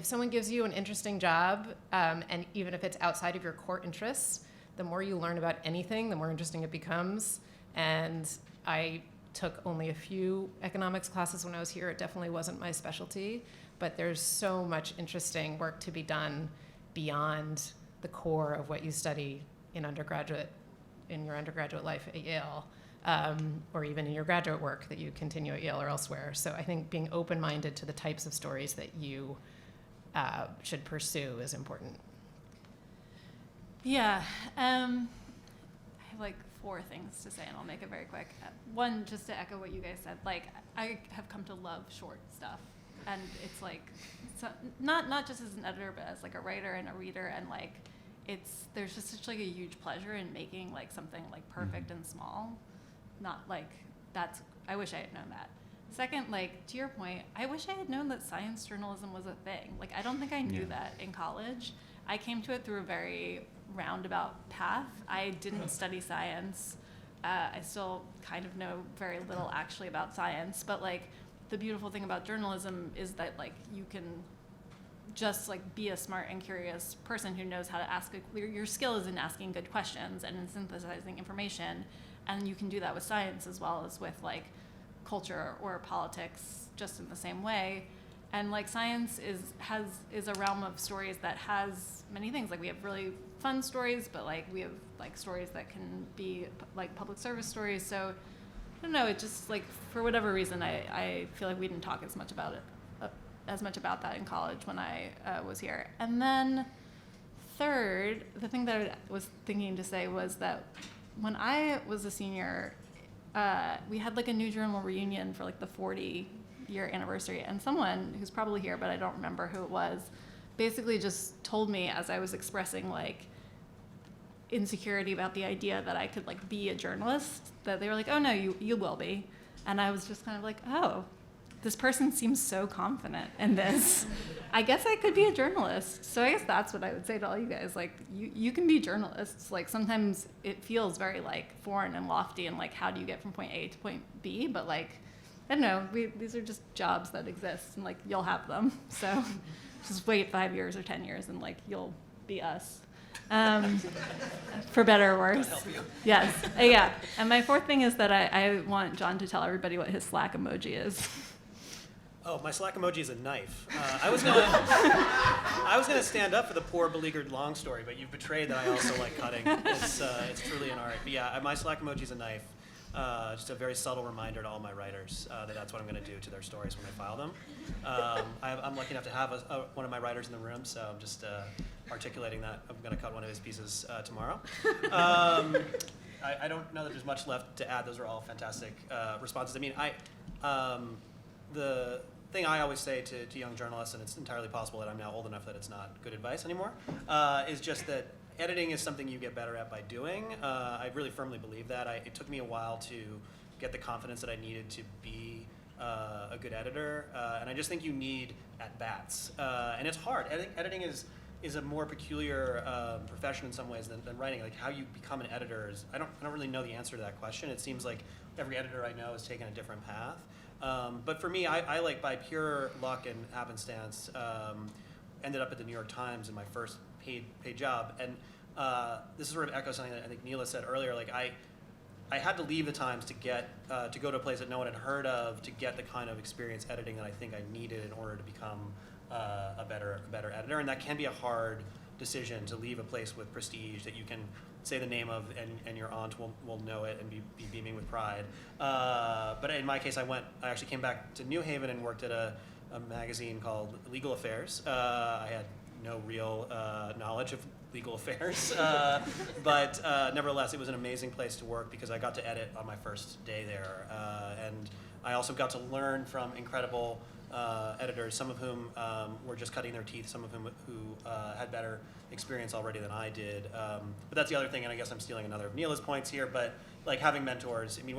someone gives you an interesting job, and even if it's outside of your core interests, the more you learn about anything, the more interesting it becomes. And I took only a few economics classes when I was here. It definitely wasn't my specialty, but there's so much interesting work to be done beyond the core of what you study in your undergraduate life at Yale, or even in your graduate work that you continue at Yale or elsewhere. So I think being open-minded to the types of stories that you should pursue is important. Yeah, I have like 4 things to say, and I'll make it very quick. One, just to echo what you guys said, like I have come to love short stuff, and it's like not just as an editor, but as like a writer and a reader, and like there's just such like a huge pleasure in making like something like perfect and small. Not like I wish I had known that. Second, like, to your point, I wish I had known that science journalism was a thing. Like, I don't think I knew that in college. I came to it through a very roundabout path. I didn't study science. I still kind of know very little actually about science, but like the beautiful thing about journalism is that like you can just like be a smart and curious person who knows how to ask your skill is in asking good questions and in synthesizing information, and you can do that with science as well as with like culture or politics just in the same way. And like science is a realm of stories that has many things. Like we have really fun stories, but like we have like stories that can be like public service stories. So I don't know, it just like for whatever reason I feel like we didn't talk as much about that in college when I was here. And then third, the thing that I was thinking to say was that when I was a senior, we had like a New Journal reunion for like the 40-year anniversary, and someone who's probably here, but I don't remember who it was, basically just told me as I was expressing like insecurity about the idea that I could like be a journalist, that they were like, oh no, you will be. And I was just kind of like, oh, this person seems so confident in this. I guess I could be a journalist. So I guess that's what I would say to all you guys. Like, you can be journalists. Like, sometimes it feels very, like, foreign and lofty and, like, how do you get from point A to point B? But, like, I don't know. These are just jobs that exist, and, like, you'll have them. So just wait 5 years or 10 years, and, like, you'll be us. For better or worse. Yes. Yeah. And my fourth thing is that I want John to tell everybody what his Slack emoji is. Oh, my Slack emoji is a knife. I was gonna stand up for the poor beleaguered long story, but you've betrayed that I also like cutting. It's truly an art. But yeah, my Slack emoji is a knife. Just a very subtle reminder to all my writers that that's what I'm going to do to their stories when I file them. I'm lucky enough to have one of my writers in the room, so I'm just articulating that. I'm going to cut one of his pieces tomorrow. I don't know that there's much left to add. Those are all fantastic responses. I mean, the thing I always say to young journalists, and it's entirely possible that I'm now old enough that it's not good advice anymore, is just that editing is something you get better at by doing. I really firmly believe that. It took me a while to get the confidence that I needed to be a good editor, and I just think you need at-bats. And it's hard. Editing is a more peculiar profession in some ways than writing. Like how you become an editor is, I don't really know the answer to that question. It seems like every editor I know has taken a different path. But for me, I like by pure luck and happenstance, ended up at the New York Times in my first paid job, and this sort of echoes something that I think Neela said earlier. Like I had to leave the Times to get to go to a place that no one had heard of to get the kind of experience editing that I think I needed in order to become a better editor, and that can be a hard decision to leave a place with prestige that you can say the name of and your aunt will know it and be beaming with pride. But in my case, I actually came back to New Haven and worked at a magazine called Legal Affairs. I had no real knowledge of legal affairs, but nevertheless, it was an amazing place to work because I got to edit on my first day there, and I also got to learn from incredible editors, some of whom were just cutting their teeth, some of whom who had better experience already than I did. But that's the other thing, and I guess I'm stealing another of Neela's points here, but like having mentors, I mean,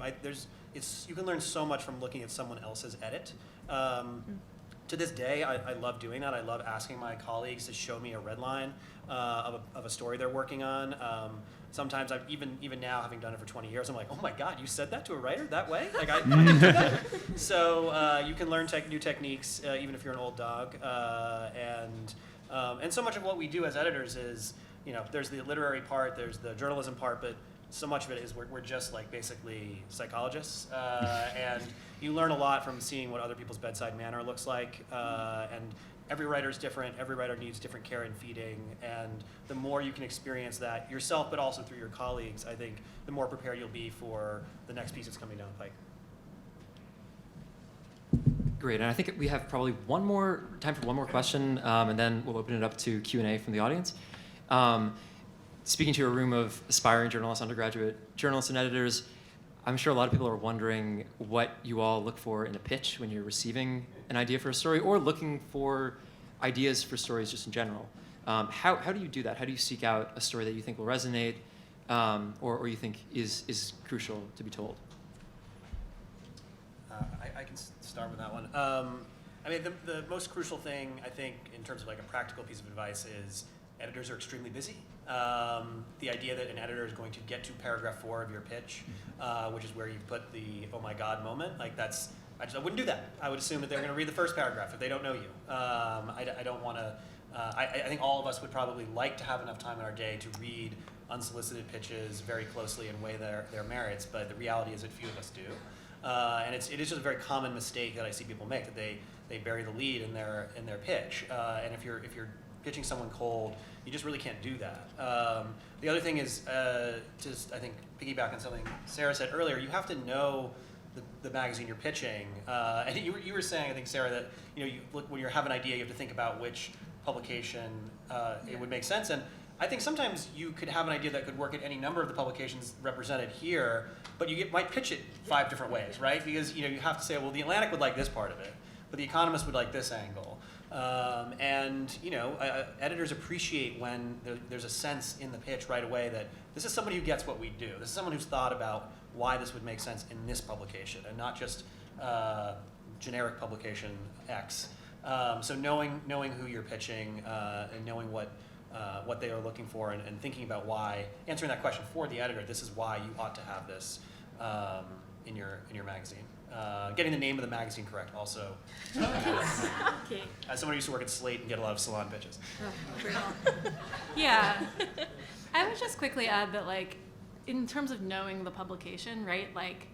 you can learn so much from looking at someone else's edit. To this day, I love doing that. I love asking my colleagues to show me a red line of a story they're working on. Sometimes I've even now, having done it for 20 years, I'm like, oh my God, you said that to a writer that way? Like I didn't do that. So you can learn new techniques even if you're an old dog. And so much of what we do as editors is, there's the literary part, there's the journalism part, but so much of it is we're just like basically psychologists, and you learn a lot from seeing what other people's bedside manner looks like, and every writer is different, every writer needs different care and feeding, and the more you can experience that yourself, but also through your colleagues, I think the more prepared you'll be for the next piece that's coming down the pike. Great, and I think we have probably time for one more question, and then we'll open it up to Q&A from the audience. Speaking to a room of aspiring journalists, undergraduate journalists and editors, I'm sure a lot of people are wondering what you all look for in a pitch when you're receiving an idea for a story or looking for ideas for stories just in general. How do you do that? How do you seek out a story that you think will resonate or you think is crucial to be told? I can start with that one. I mean, the most crucial thing, I think, in terms of like a practical piece of advice is editors are extremely busy. The idea that an editor is going to get to paragraph 4 of your pitch, which is where you put the oh my god moment, like that's, I wouldn't do that. I would assume that they're going to read the first paragraph if they don't know you. I don't want to, I think all of us would probably like to have enough time in our day to read unsolicited pitches very closely and weigh their merits, but the reality is that few of us do. And it is just a very common mistake that I see people make, that they bury the lead in their pitch. And if you're pitching someone cold, you just really can't do that. The other thing is, just I think piggyback on something Sarah said earlier, you have to know the magazine you're pitching. And you were saying, I think, Sarah, that when you have an idea, you have to think about which publication it would make sense. And I think sometimes you could have an idea that could work at any number of the publications represented here, but you might pitch it 5 different ways, right? Because you have to say, well, the Atlantic would like this part of it, but the Economist would like this angle. Editors appreciate when there's a sense in the pitch right away that this is somebody who gets what we do. This is someone who's thought about why this would make sense in this publication and not just generic publication X. So knowing who you're pitching and knowing what they are looking for and thinking about why, answering that question for the editor, this is why you ought to have this in your magazine. Getting the name of the magazine correct also. Okay. As someone who used to work at Slate and get a lot of salon pitches. Yeah. I would just quickly add that, like, in terms of knowing the publication, right? Like,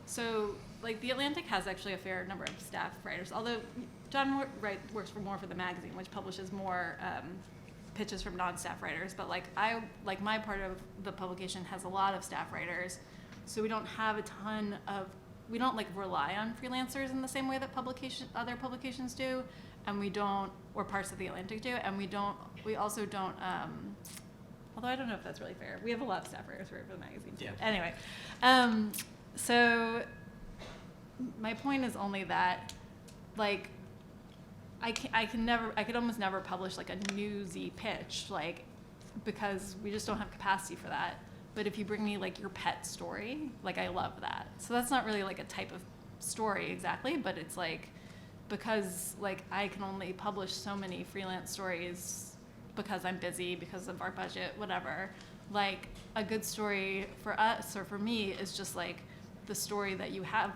so, like, The Atlantic has actually a fair number of staff writers, although John works more for the magazine, which publishes more pitches from non-staff writers. But, like, my part of the publication has a lot of staff writers, so we don't have we don't like rely on freelancers in the same way that other publications do, and we don't, or parts of The Atlantic do, and we also don't, although I don't know if that's really fair. We have a lot of staff writers for the magazine too. Yeah. Anyway, so my point is only that, like, I could almost never publish like a newsy pitch, like, because we just don't have capacity for that. But if you bring me like your pet story, like, I love that. So that's not really like a type of story exactly, but it's like, because like I can only publish so many freelance stories because I'm busy, because of our budget, whatever. Like, a good story for us or for me is just like the story that you have,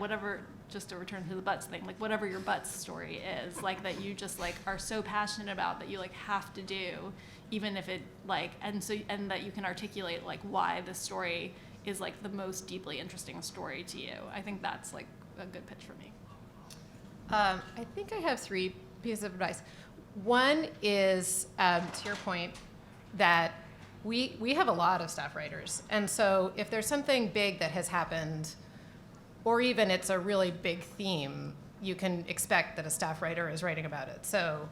whatever, just to return to the butts thing, like whatever your butts story is, like that you just like are so passionate about that you like have to do, even if it like, and that you can articulate like why the story is like the most deeply interesting story to you. I think that's like a good pitch for me. I think I have 3 pieces of advice. One is, to your point, that we have a lot of staff writers. And so if there's something big that has happened, or even it's a really big theme, you can expect that a staff writer is writing about it. So,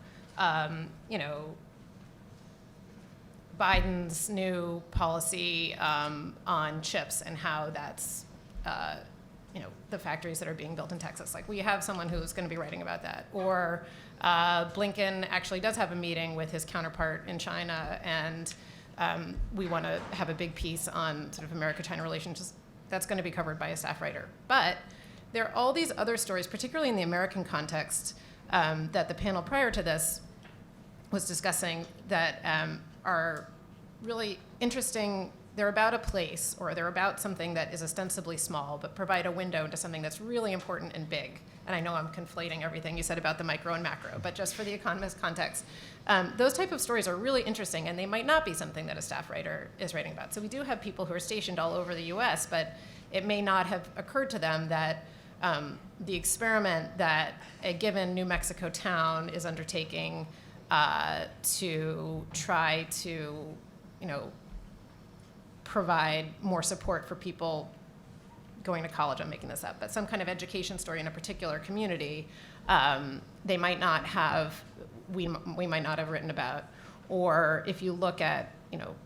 Biden's new policy on chips and how that's, the factories that are being built in Texas. Like, we have someone who's going to be writing about that. Or Blinken actually does have a meeting with his counterpart in China, and we want to have a big piece on sort of America-China relations. That's going to be covered by a staff writer. But there are all these other stories, particularly in the American context, that the panel prior to this was discussing, that are really interesting. They're about a place, or they're about something that is ostensibly small, but provide a window into something that's really important and big. And I know I'm conflating everything you said about the micro and macro, but just for the Economist context, those type of stories are really interesting, and they might not be something that a staff writer is writing about. So we do have people who are stationed all over the US, but it may not have occurred to them that the experiment that a given New Mexico town is undertaking to try to, provide more support for people going to college, I'm making this up, but some kind of education story in a particular community, they might not have, we might not have written about. Or if you look at,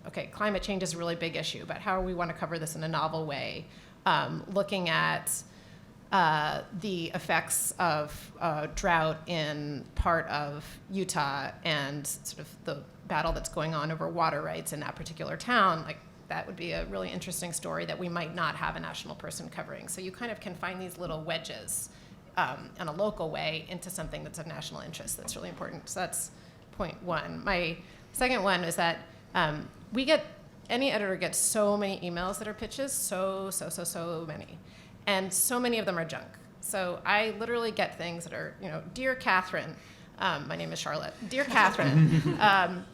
okay, climate change is a really big issue, but how do we want to cover this in a novel way? Looking at the effects of drought in part of Utah and sort of the battle that's going on over water rights in that particular town, like, that would be a really interesting story that we might not have a national person covering. So you kind of can find these little wedges in a local way into something that's of national interest. That's really important. So that's point one. My second one is that any editor gets so many emails that are pitches, so many. And so many of them are junk. So I literally get things that are, Dear Catherine, my name is Charlotte. Dear Catherine,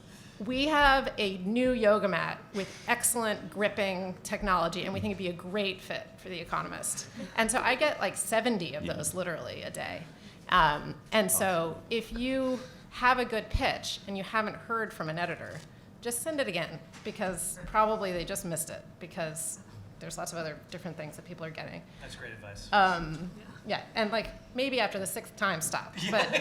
we have a new yoga mat with excellent gripping technology, and we think it'd be a great fit for The Economist. And so I get like 70 of those literally a day. And so if you have a good pitch and you haven't heard from an editor, just send it again, because probably they just missed it, because there's lots of other different things that people are getting. That's great advice. Yeah, and like maybe after the 6th time stop, but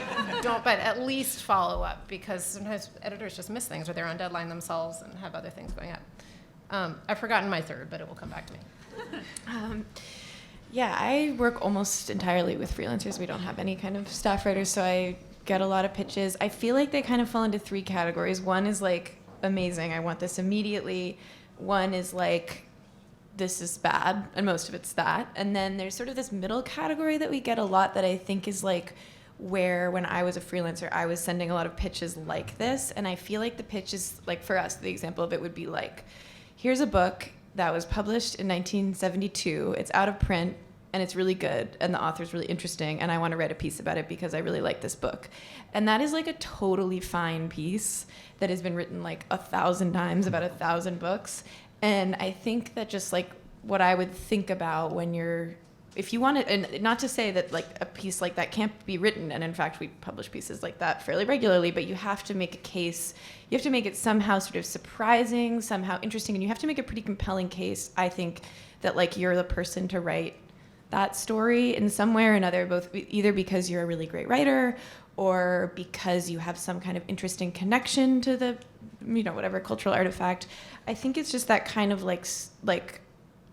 but at least follow up, because sometimes editors just miss things, or they're on deadline themselves and have other things going on. I've forgotten my third, but it will come back to me. Yeah, I work almost entirely with freelancers. We don't have any kind of staff writers, so I get a lot of pitches. I feel like they kind of fall into 3 categories. One is like, amazing, I want this immediately. One is like, this is bad, and most of it's that. And then there's sort of this middle category that we get a lot that I think is like where, when I was a freelancer, I was sending a lot of pitches like this, and I feel like the pitch is, like, for us, the example of it would be like, here's a book that was published in 1972, it's out of print, and it's really good, and the author's really interesting, and I want to write a piece about it because I really like this book. And that is like a totally fine piece that has been written like 1,000 times about 1,000 books. And I think that just like what I would think about when if you want to, and not to say that like a piece like that can't be written, and in fact we publish pieces like that fairly regularly, but you have to make a case, you have to make it somehow sort of surprising, somehow interesting, and you have to make a pretty compelling case, I think, that like you're the person to write that story in some way or another, both either because you're a really great writer or because you have some kind of interesting connection to the, whatever cultural artifact. I think it's just that kind of like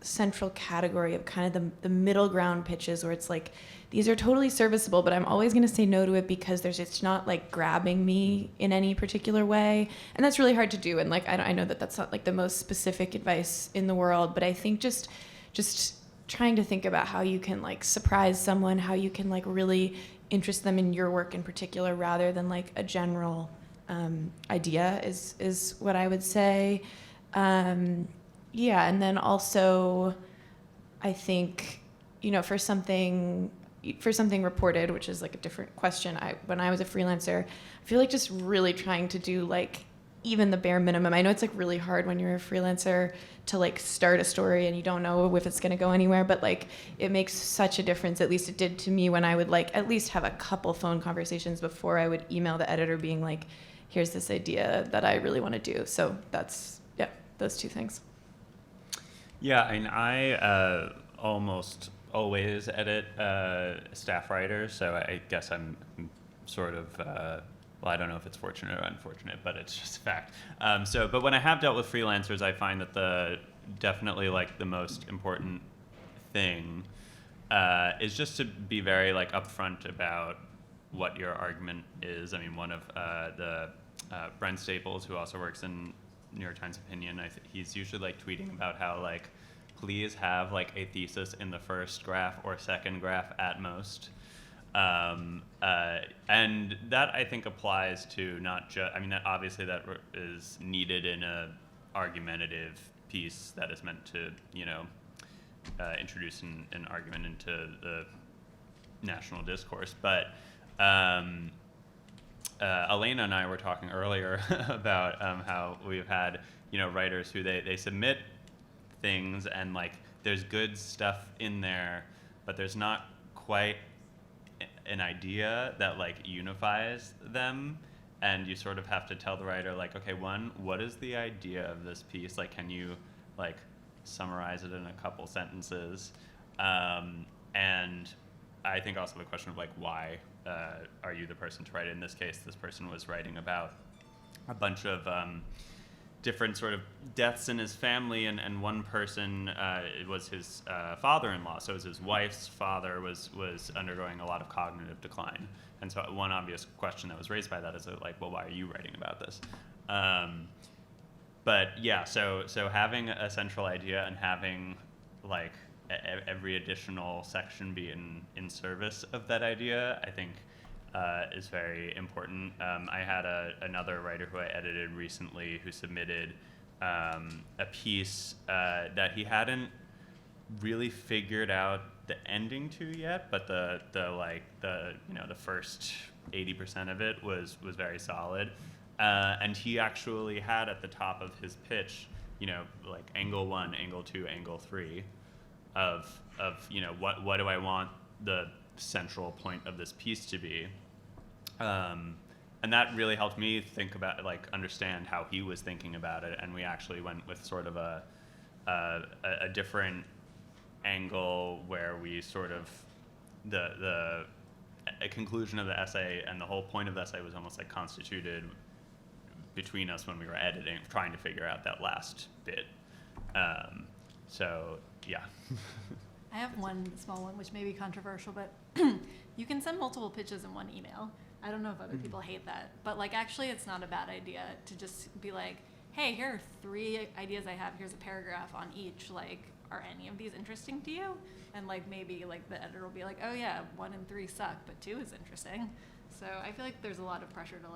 central category of kind of the middle ground pitches where it's like, these are totally serviceable, but I'm always going to say no to it because it's not like grabbing me in any particular way. And that's really hard to do. And like, I know that that's not like the most specific advice in the world, but I think just trying to think about how you can like surprise someone, how you can like really interest them in your work in particular rather than like a general idea is what I would say. Yeah, and then also I think, for something reported, which is like a different question, when I was a freelancer, I feel like just really trying to do like even the bare minimum. I know it's like really hard when you're a freelancer to like start a story and you don't know if it's going to go anywhere, but like it makes such a difference. At least it did to me when I would like at least have a couple phone conversations before I would email the editor being like, here's this idea that I really want to do. So that's, yeah, those 2 things. Yeah, I almost always edit staff writers, so I guess I'm sort of, well, I don't know if it's fortunate or unfortunate, but it's just a fact. But when I have dealt with freelancers, I find that definitely like the most important thing is just to be very like upfront about what your argument is. I mean, one of Brent Staples, who also works in New York Times Opinion, he's usually like tweeting about how like, please have like a thesis in the first graph or second graph at most. And that I think applies to not just, that obviously that is needed in a argumentative piece that is meant to, introduce an argument into the national discourse. But Elena and I were talking earlier about how we've had, writers who they submit things and like there's good stuff in there, but there's not quite an idea that like unifies them, and you sort of have to tell the writer like, okay, one, what is the idea of this piece? Like, can you like summarize it in a couple sentences? And I think also the question of like, why are you the person to write it? In this case, this person was writing about a bunch of different sort of deaths in his family, and one person, it was his father-in-law, so it was his wife's father was undergoing a lot of cognitive decline. And so one obvious question that was raised by that is like, well, why are you writing about this? But yeah, so having a central idea and having like every additional section be in service of that idea, I think is very important. I had another writer who I edited recently who submitted a piece that he hadn't really figured out the ending to yet, but the first 80% of it was very solid. And he actually had at the top of his pitch, like angle 1, angle 2, angle 3 of what do I want the central point of this piece to be. And that really helped me think about, understand how he was thinking about it. And we actually went with sort of a different angle where we sort of, the conclusion of the essay and the whole point of the essay was almost like constituted between us when we were editing, trying to figure out that last bit. So, yeah. I have one small one, which may be controversial, but you can send multiple pitches in one email. I don't know if other people hate that, but actually it's not a bad idea to just be like, hey, here are 3 ideas I have. Here's a paragraph on each. Are any of these interesting to you? And maybe the editor will be like, oh yeah, 1 and 3 suck, but 2 is interesting. So I feel like there's a lot of pressure to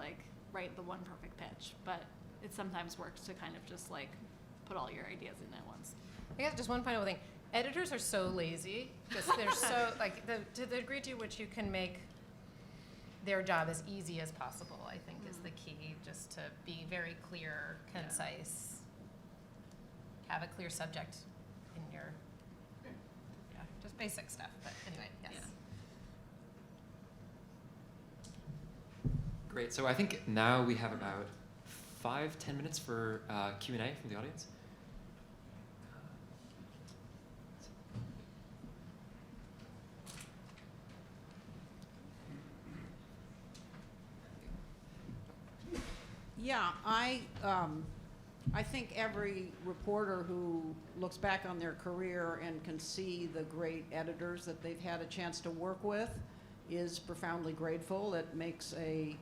write the one perfect pitch, but it sometimes works to kind of just put all your ideas in at once. I guess just one final thing. Editors are so lazy because they're so to the degree to which you can make their job as easy as possible, I think is the key, just to be very clear, concise, have a clear subject in your, just basic stuff. But anyway, yes. Yeah. Great. So I think now we have about 5-10 minutes for Q&A from the audience. Yeah, I think every reporter who looks back on their career and can see the great editors that they've had a chance to work with is profoundly grateful. It makes a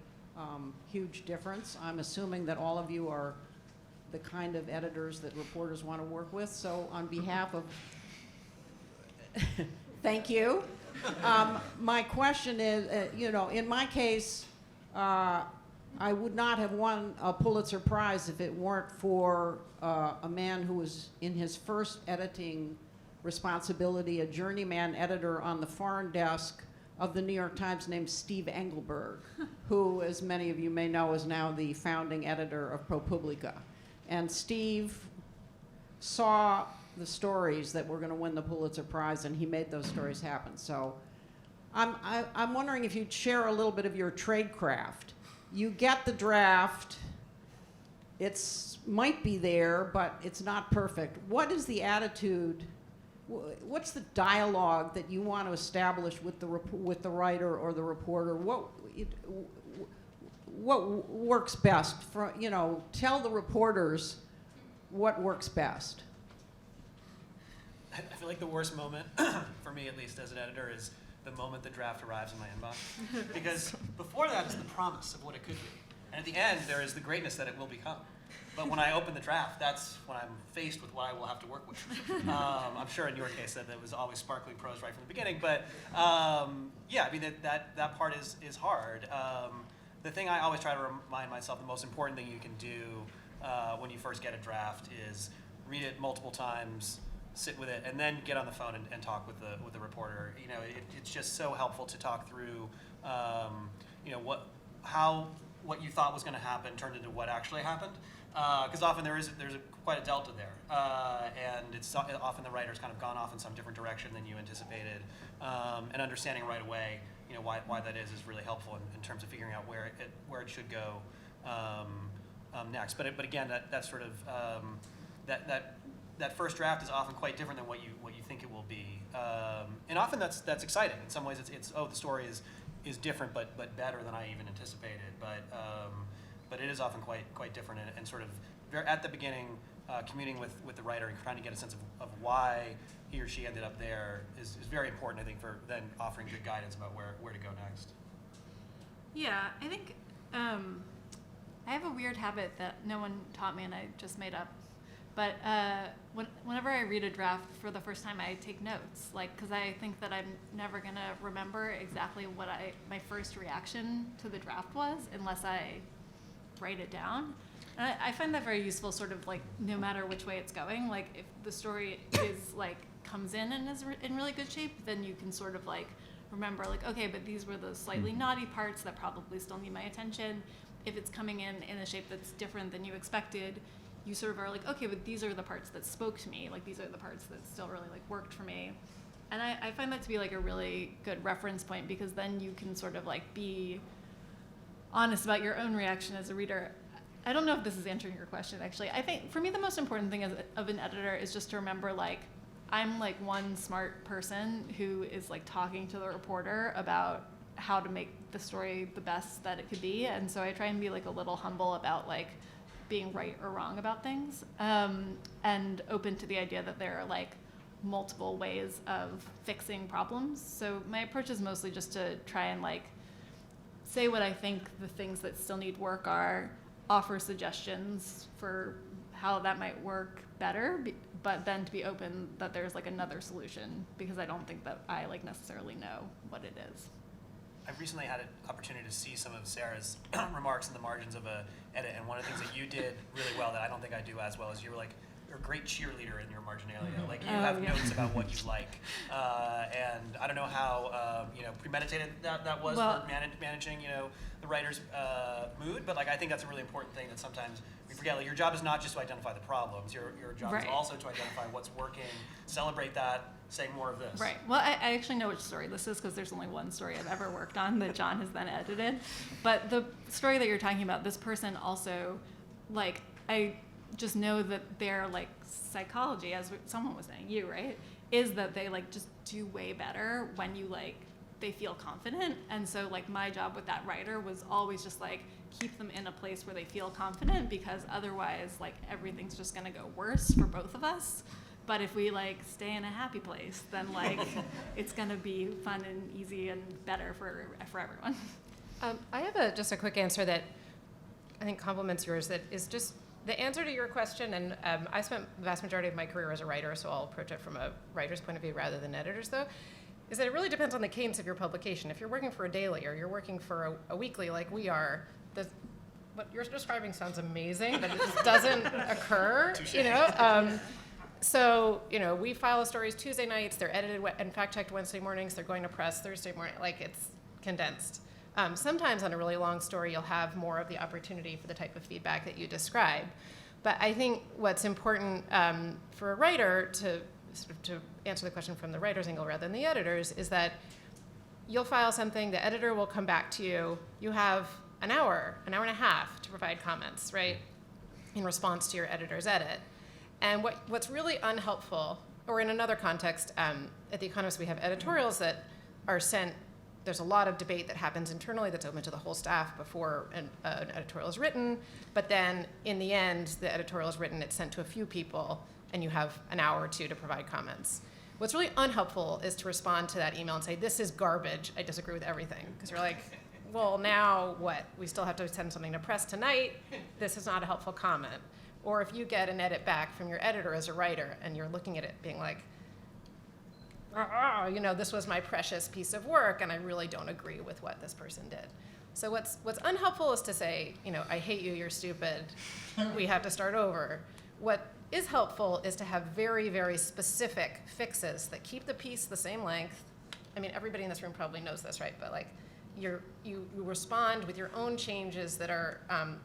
huge difference. I'm assuming that all of you are the kind of editors that reporters want to work with. So on behalf of, thank you. My question is, in my case, I would not have won a Pulitzer Prize if it weren't for a man who was in his first editing responsibility, a journeyman editor on the foreign desk of the New York Times named Steve Engelberg, who, as many of you may know, is now the founding editor of ProPublica. And Steve saw the stories that were going to win the Pulitzer Prize, and he made those stories happen. So I'm wondering if you'd share a little bit of your trade craft. You get the draft, it's might be there, but it's not perfect. What is the attitude, what's the dialogue that you want to establish with the writer or the reporter? What works best? Tell the reporters what works best. I feel like the worst moment, for me at least as an editor, is the moment the draft arrives in my inbox. Because before that is the promise of what it could be. And at the end, there is the greatness that it will become. But when I open the draft, that's when I'm faced with what I will have to work with. I'm sure in your case that was always sparkling prose right from the beginning. But yeah, I mean, that part is hard. The thing I always try to remind myself, the most important thing you can do when you first get a draft is read it multiple times, sit with it, and then get on the phone and talk with the reporter. It's just so helpful to talk through, what you thought was going to happen turned into what actually happened, because often there's quite a delta there, and it's often the writer's kind of gone off in some different direction than you anticipated, and understanding right away, why that is really helpful in terms of figuring out where it should go next. But again, that sort of that first draft is often quite different than what you think it will be, and often that's exciting. In some ways, it's the story is different, but better than I even anticipated. But it is often quite different, and sort of at the beginning, communing with the writer and trying to get a sense of why he or she ended up there is very important, I think, for then offering good guidance about where to go next. Yeah, I think I have a weird habit that no one taught me and I just made up, But whenever I read a draft for the first time, I take notes, like, because I think that I'm never gonna remember exactly what my first reaction to the draft was unless I write it down. And I find that very useful, sort of like no matter which way it's going. Like if the story is like comes in and is in really good shape, then you can sort of like remember like, okay, but these were the slightly naughty parts that probably still need my attention. If it's coming in a shape that's different than you expected, you sort of are like, okay, but these are the parts that spoke to me. Like these are the parts that still really like worked for me. And I find that to be like a really good reference point, because then you can sort of like be honest about your own reaction as a reader. I don't know if this is answering your question, actually. I think for me, the most important thing of an editor is just to remember, like, I'm like one smart person who is like talking to the reporter about how to make the story the best that it could be. And so I try and be like a little humble about like being right or wrong about things, and open to the idea that there are like multiple ways of fixing problems. So my approach is mostly just to try and like say what I think the things that still need work are, offer suggestions for how that might work better, but then to be open that there's like another solution, because I don't think that I like necessarily know what it is. I've recently had an opportunity to see some of Sarah's remarks in the margins of a edit, and one of the things that you did really well that I don't think I do as well is you're a great cheerleader in your marginalia. Like you have notes about what you like, and I don't know how premeditated that was for managing the writer's mood, but like I think that's a really important thing that sometimes we forget. Like your job is not just to identify the problems. Your job is also to identify what's working, celebrate that, say more of this. Right. Well, I actually know which story this is because there's only one story I've ever worked on that John has then edited. But the story that you're talking about, this person also, like, I just know that their like psychology, as someone was saying, you, right, is that they like just do way better when you like they feel confident. And so like my job with that writer was always just like keep them in a place where they feel confident, because otherwise like everything's just gonna go worse for both of us. But if we like stay in a happy place, then like it's gonna be fun and easy and better for everyone. I have just a quick answer that I think complements yours, that is just the answer to your question. And I spent the vast majority of my career as a writer, so I'll approach it from a writer's point of view rather than editor's, though, is that it really depends on the cadence of your publication. If you're working for a daily or you're working for a weekly like we are, what you're describing sounds amazing, but it just doesn't occur, So, we file the stories Tuesday nights, they're edited and fact-checked Wednesday mornings, they're going to press Thursday morning, like it's condensed. Sometimes on a really long story, you'll have more of the opportunity for the type of feedback that you describe. But I think what's important for a writer to answer the question from the writer's angle rather than the editor's is that you'll file something, the editor will come back to you, you have an hour and a half to provide comments, right, in response to your editor's edit. And what's really unhelpful, or in another context, at The Economist we have editorials that are sent. There's a lot of debate that happens internally that's open to the whole staff before an editorial is written, but then in the end, the editorial is written, it's sent to a few people, and you have an hour or two to provide comments. What's really unhelpful is to respond to that email and say, this is garbage, I disagree with everything. Because you're like, well, now what? We still have to send something to press tonight. This is not a helpful comment. Or if you get an edit back from your editor as a writer, and you're looking at it being like, this was my precious piece of work, and I really don't agree with what this person did. So what's unhelpful is to say, I hate you, you're stupid, we have to start over. What is helpful is to have very, very specific fixes that keep the piece the same length. I mean, everybody in this room probably knows this, right? But like, you respond with your own changes that are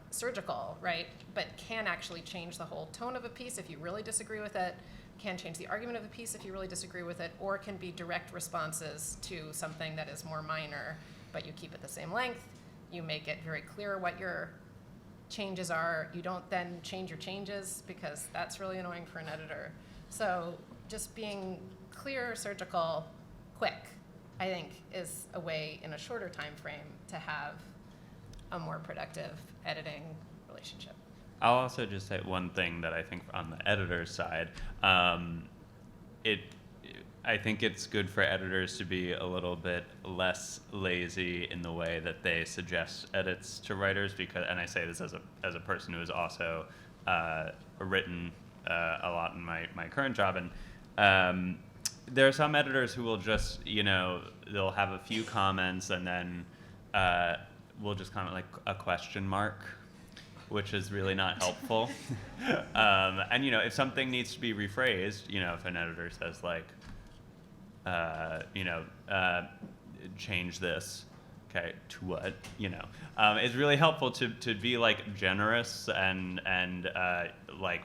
surgical, right? But can actually change the whole tone of a piece if you really disagree with it, can change the argument of the piece if you really disagree with it, or can be direct responses to something that is more minor, but you keep it the same length. You make it very clear what your changes are. You don't then change your changes, because that's really annoying for an editor. So just being clear, surgical, quick, I think, is a way in a shorter time frame to have a more productive editing relationship. I'll also just say one thing that I think on the editor's side, I think it's good for editors to be a little bit less lazy in the way that they suggest edits to writers, because, and I say this as a person who has also written a lot in my current job, and there are some editors who will just, they'll have a few comments and then we'll just comment like a question mark, which is really not helpful. And if something needs to be rephrased, if an editor says like, change this, okay, to what, it's really helpful to be like generous and like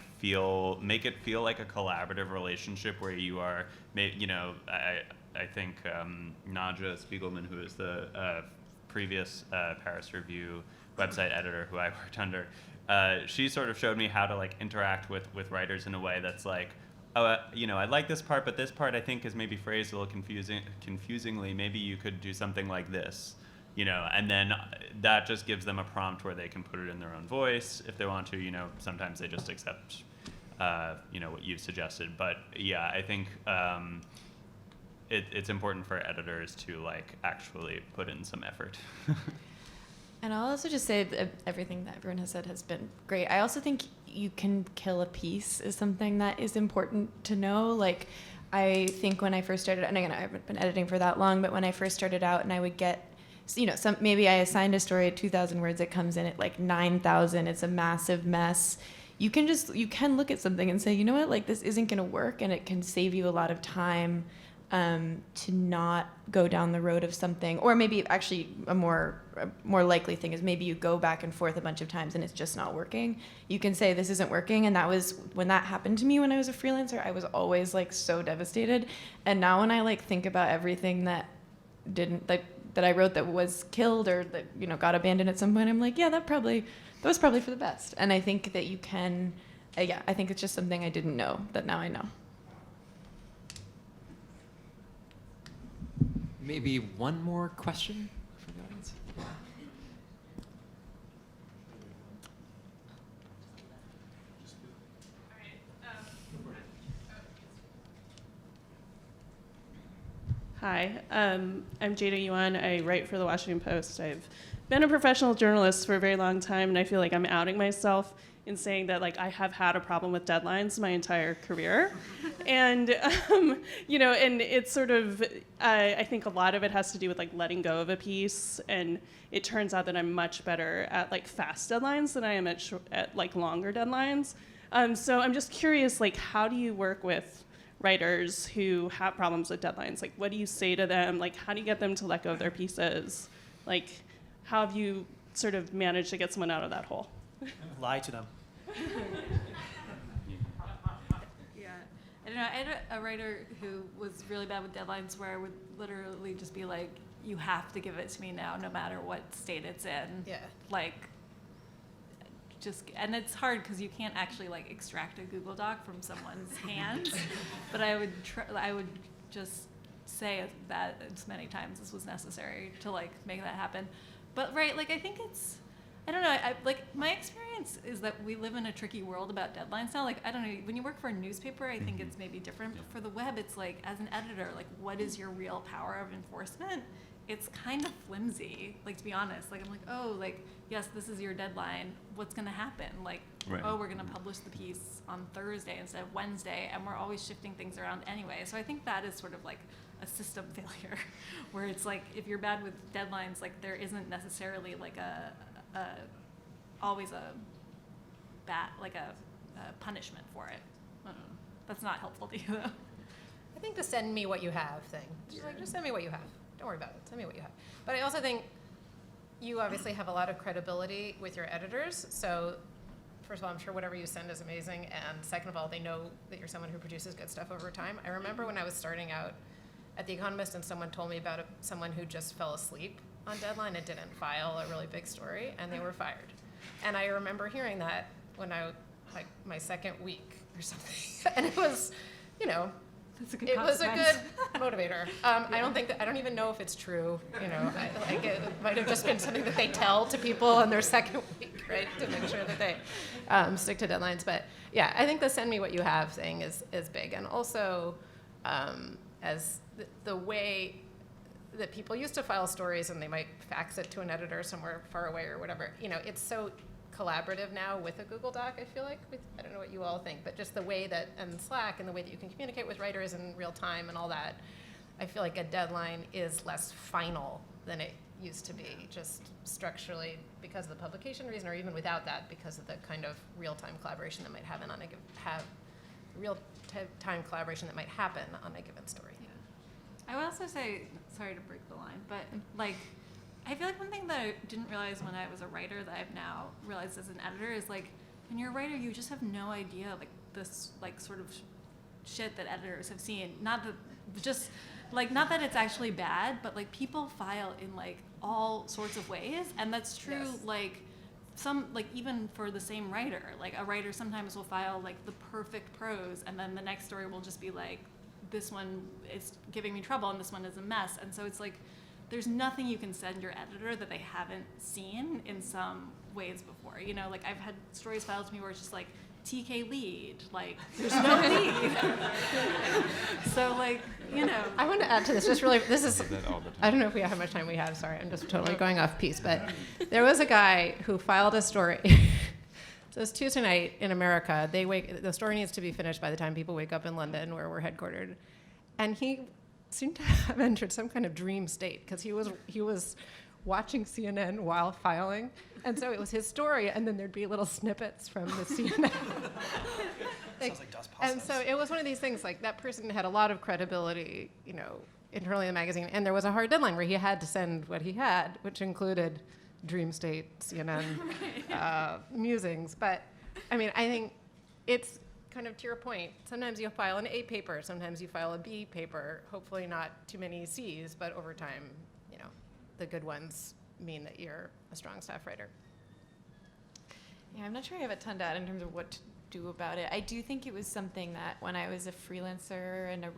make it feel like a collaborative relationship where you are, I think Nadja Spiegelman, who is the previous Paris Review website editor who I worked under, she sort of showed me how to like interact with writers in a way that's like, I like this part, but this part I think is maybe phrased a little confusingly. Maybe you could do something like this, and then that just gives them a prompt where they can put it in their own voice if they want to. Sometimes they just accept, what you've suggested. But yeah, I think it's important for editors to like actually put in some effort. And I'll also just say that everything that everyone has said has been great. I also think you can kill a piece is something that is important to know. Like, I think when I first started, and again, I haven't been editing for that long, but when I first started out and I would get, maybe I assigned a story at 2,000 words, it comes in at like 9,000, it's a massive mess. You can look at something and say, you know what, like this isn't going to work, and it can save you a lot of time to not go down the road of something. Or maybe actually a more likely thing is maybe you go back and forth a bunch of times and it's just not working. You can say this isn't working, and that was when that happened to me when I was a freelancer. I was always like so devastated. And now when I like think about everything that I wrote that was killed or that got abandoned at some point, I'm like, yeah, that was probably for the best. And I think that you can, I think it's just something I didn't know that now I know. Maybe one more question from the audience? Hi, I'm Jada Yuan. I write for the Washington Post. I've been a professional journalist for a very long time, and I feel like I'm outing myself in saying that like I have had a problem with deadlines my entire career. And, and it's sort of, I think a lot of it has to do with like letting go of a piece. And it turns out that I'm much better at like fast deadlines than I am at like longer deadlines. So I'm just curious, like, how do you work with writers who have problems with deadlines? Like, what do you say to them? Like, how do you get them to let go of their pieces? Like, how have you sort of managed to get someone out of that hole? Lie to them. Yeah, I don't know. I had a writer who was really bad with deadlines where I would literally just be like, you have to give it to me now, no matter what state it's in. Yeah. Like, and it's hard because you can't actually like extract a Google Doc from someone's hands. But I would just say that as many times as was necessary to like make that happen. But right, like I think it's, I don't know, like my experience is that we live in a tricky world about deadlines now. Like, I don't know, when you work for a newspaper, I think it's maybe different. But for the web, it's like, as an editor, like what is your real power of enforcement? It's kind of flimsy, like to be honest. Like I'm like, oh, like, yes, this is your deadline. What's gonna happen? Like, Right. Oh, we're gonna publish the piece on Thursday instead of Wednesday, and we're always shifting things around anyway. So I think that is sort of like a system failure, where it's like, if you're bad with deadlines, like there isn't necessarily like always a punishment for it. I don't know. That's not helpful to you though. I think the send me what you have thing. Just send me what you have. Don't worry about it. Send me what you have. But I also think you obviously have a lot of credibility with your editors. So first of all, I'm sure whatever you send is amazing. And second of all, they know that you're someone who produces good stuff over time. I remember when I was starting out at The Economist and someone told me about someone who just fell asleep on deadline and didn't file a really big story, and they were fired. And I remember hearing that when like my second week or something. And it was, That's a good it was a consequence. good motivator. I don't even know if it's true. It might have just been something that they tell to people on their second week, right, to make sure that they stick to deadlines. But yeah, I think the send me what you have thing is big. And also, as the way that people used to file stories and they might fax it to an editor somewhere far away or whatever, it's so collaborative now with a Google Doc, I feel like. I don't know what you all think, but just the way that, and Slack, and the way that you can communicate with writers in real time and all that, I feel like a deadline is less final than it used to be, just structurally because of the publication reason, or even without that, because of the kind of real-time collaboration that might happen on real-time collaboration that might happen on a given story. I would also say, sorry to break the line, but like, I feel like one thing that I didn't realize when I was a writer that I've now realized as an editor is like, when you're a writer, you just have no idea like this like sort of shit that editors have seen. Not that it's actually bad, but like people file in like all sorts of ways, and that's true. Yes. Like some like even for the same writer, like a writer sometimes will file like the perfect prose, and then the next story will just be like, this one is giving me trouble and this one is a mess. And so it's like there's nothing you can send your editor that they haven't seen in some ways before. You know, like I've had stories filed to me where it's just like TK lead, like there's no lead. So like, you know. I want to add to this, just really, this is, I don't know how much time we have, sorry, I'm just totally going off piece, but there was a guy who filed a story. So it's Tuesday night in America. The story needs to be finished by the time people wake up in London, where we're headquartered. And he seemed to have entered some kind of dream state, because he was watching CNN while filing. And so it was his story, and then there'd be little snippets from the CNN. Sounds like DOS process. And so it was one of these things, like that person had a lot of credibility, you know, internally in the magazine, and there was a hard deadline where he had to send what he had, which included dream state CNN musings. But I mean, I think it's kind of to your point, sometimes you file an A paper, sometimes you file a B paper, hopefully not too many C's, but over time, you know, the good ones mean that you're a strong staff writer. Yeah, I'm not sure I have a ton to add in terms of what to do about it. I do think it was something that when I was a freelancer and a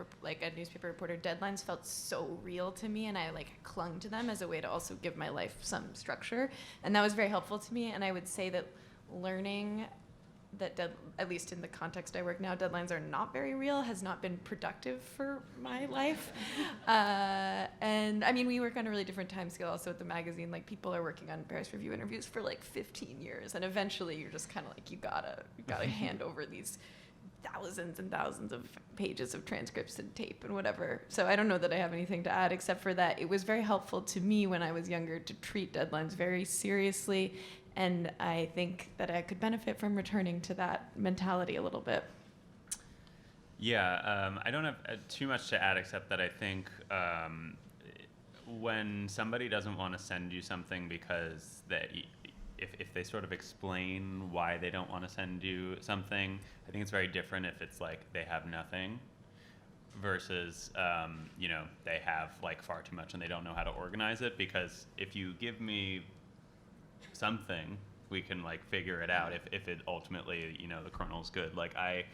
newspaper reporter, deadlines felt so real to me, and I like clung to them as a way to also give my life some structure, and that was very helpful to me. And I would say that learning that at least in the context I work now, deadlines are not very real has not been productive for my life. And I mean, we work on a really different time scale also at the magazine. Like people are working on Paris Review interviews for like 15 years, and eventually you're just kind of like, you gotta hand over these thousands and thousands of pages of transcripts and tape and whatever. So I don't know that I have anything to add, except for that it was very helpful to me when I was younger to treat deadlines very seriously. And I think that I could benefit from returning to that mentality a little bit. Yeah, I don't have too much to add, except that I think when somebody doesn't want to send you something because if they sort of explain why they don't want to send you something, I think it's very different if it's like they have nothing versus, you know, they have like far too much and they don't know how to organize it. Because if you give me something, we can like figure it out if it ultimately, you know, the kernel's good. Like I,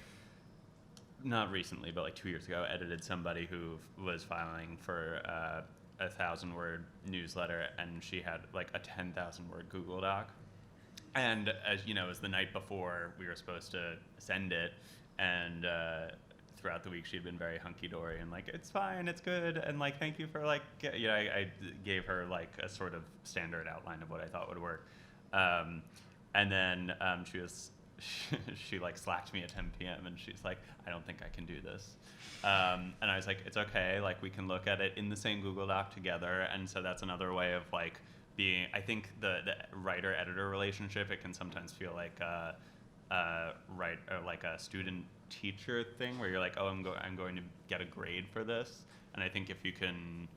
not recently, but like 2 years ago, edited somebody who was filing for a 1,000-word newsletter, and she had like a 10,000-word Google Doc. And as you know, it was the night before we were supposed to send it, and throughout the week she'd been very hunky-dory and like, it's fine, it's good, and like, thank you for like, you know, I gave her like a sort of standard outline of what I thought would work. And then she like slacked me at 10 p.m. and she's like, I don't think I can do this. And I was like, it's okay, like we can look at it in the same Google Doc together. And so that's another way of like being, I think the writer-editor relationship, it can sometimes feel like like a student-teacher thing where you're like, oh, I'm going to get a grade for this. And I think if you can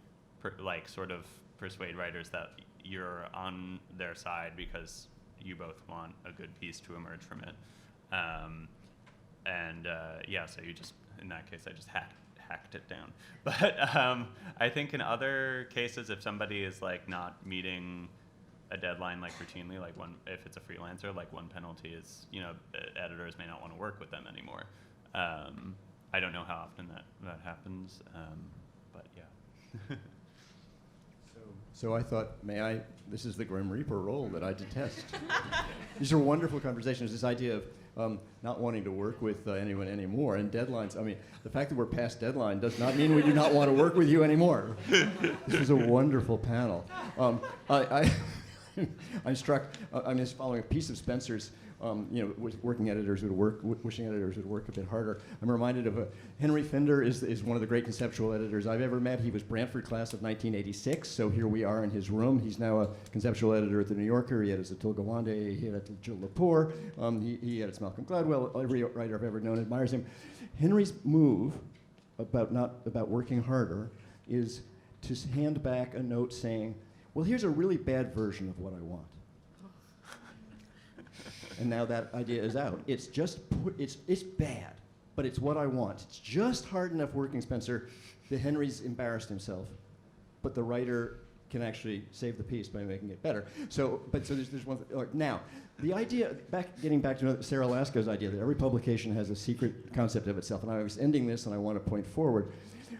like sort of persuade writers that you're on their side because you both want a good piece to emerge from it. Yeah, so you just, in that case, I just hacked it down. But I think in other cases, if somebody is like not meeting a deadline like routinely, like if it's a freelancer, like one penalty is, you know, editors may not want to work with them anymore. I don't know how often that happens, but yeah. So I thought, this is the Grim Reaper role that I detest. These are wonderful conversations, this idea of not wanting to work with anyone anymore, and deadlines. I mean, the fact that we're past deadline does not mean we do not want to work with you anymore. This was a wonderful panel. I'm struck. I'm just following a piece of Spencer's. Working editors would work, wishing editors would work a bit harder. I'm reminded of Henry Finder is one of the great conceptual editors I've ever met. He was Brantford class of 1986, so here we are in his room. He's now a conceptual editor at The New Yorker. He edits Atul Gawande, he edits Jill Lepore, he edits Malcolm Gladwell. Every writer I've ever known admires him. Henry's move about working harder is to hand back a note saying, well, here's a really bad version of what I want. And now that idea is out. It's just, it's bad, but it's what I want. It's just hard enough working, Spencer, that Henry's embarrassed himself, but the writer can actually save the piece by making it better. So there's one thing. Now, the idea, getting back to Sarah Laskow's idea that every publication has a secret concept of itself, and I was ending this and I want to point forward.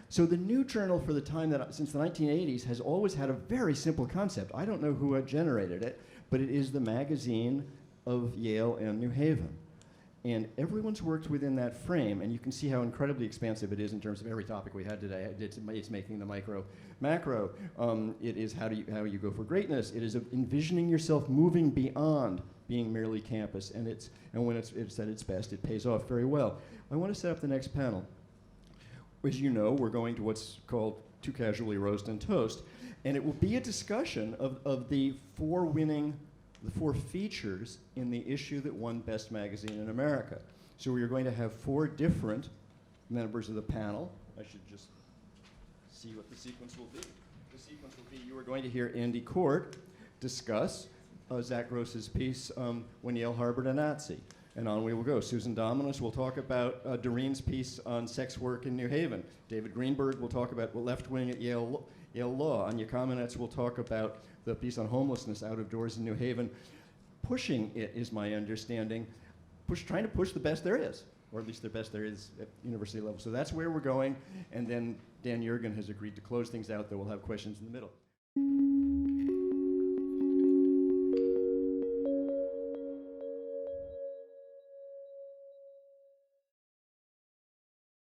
So the new journal for the time since the 1980s has always had a very simple concept. I don't know who had generated it, but it is the magazine of Yale and New Haven. And everyone's worked within that frame, and you can see how incredibly expansive it is in terms of every topic we had today. It's making the micro macro. It is how you go for greatness. It is envisioning yourself moving beyond being merely campus, and when it's at its best, it pays off very well. I want to set up the next panel. As you know, we're going to what's called Too Casually Roast and Toast, and it will be a discussion of the four features in the issue that won Best Magazine in America. So we are going to have four different members of the panel. I should just see what the sequence will be. The sequence will be, you are going to hear Andy Court discuss Zach Groz's piece, When Yale Harbored a Nazi. And on we will go. Susan Dominus will talk about Doreen's piece on sex work in New Haven. David Greenberg will talk about Left Wing at Yale Law. Anya Kamenetz will talk about the piece on homelessness out of doors in New Haven. Pushing it is my understanding, trying to push the best there is, or at least the best there is at university level. So that's where we're going. And then Dan Jurgen has agreed to close things out, though we'll have questions in the middle.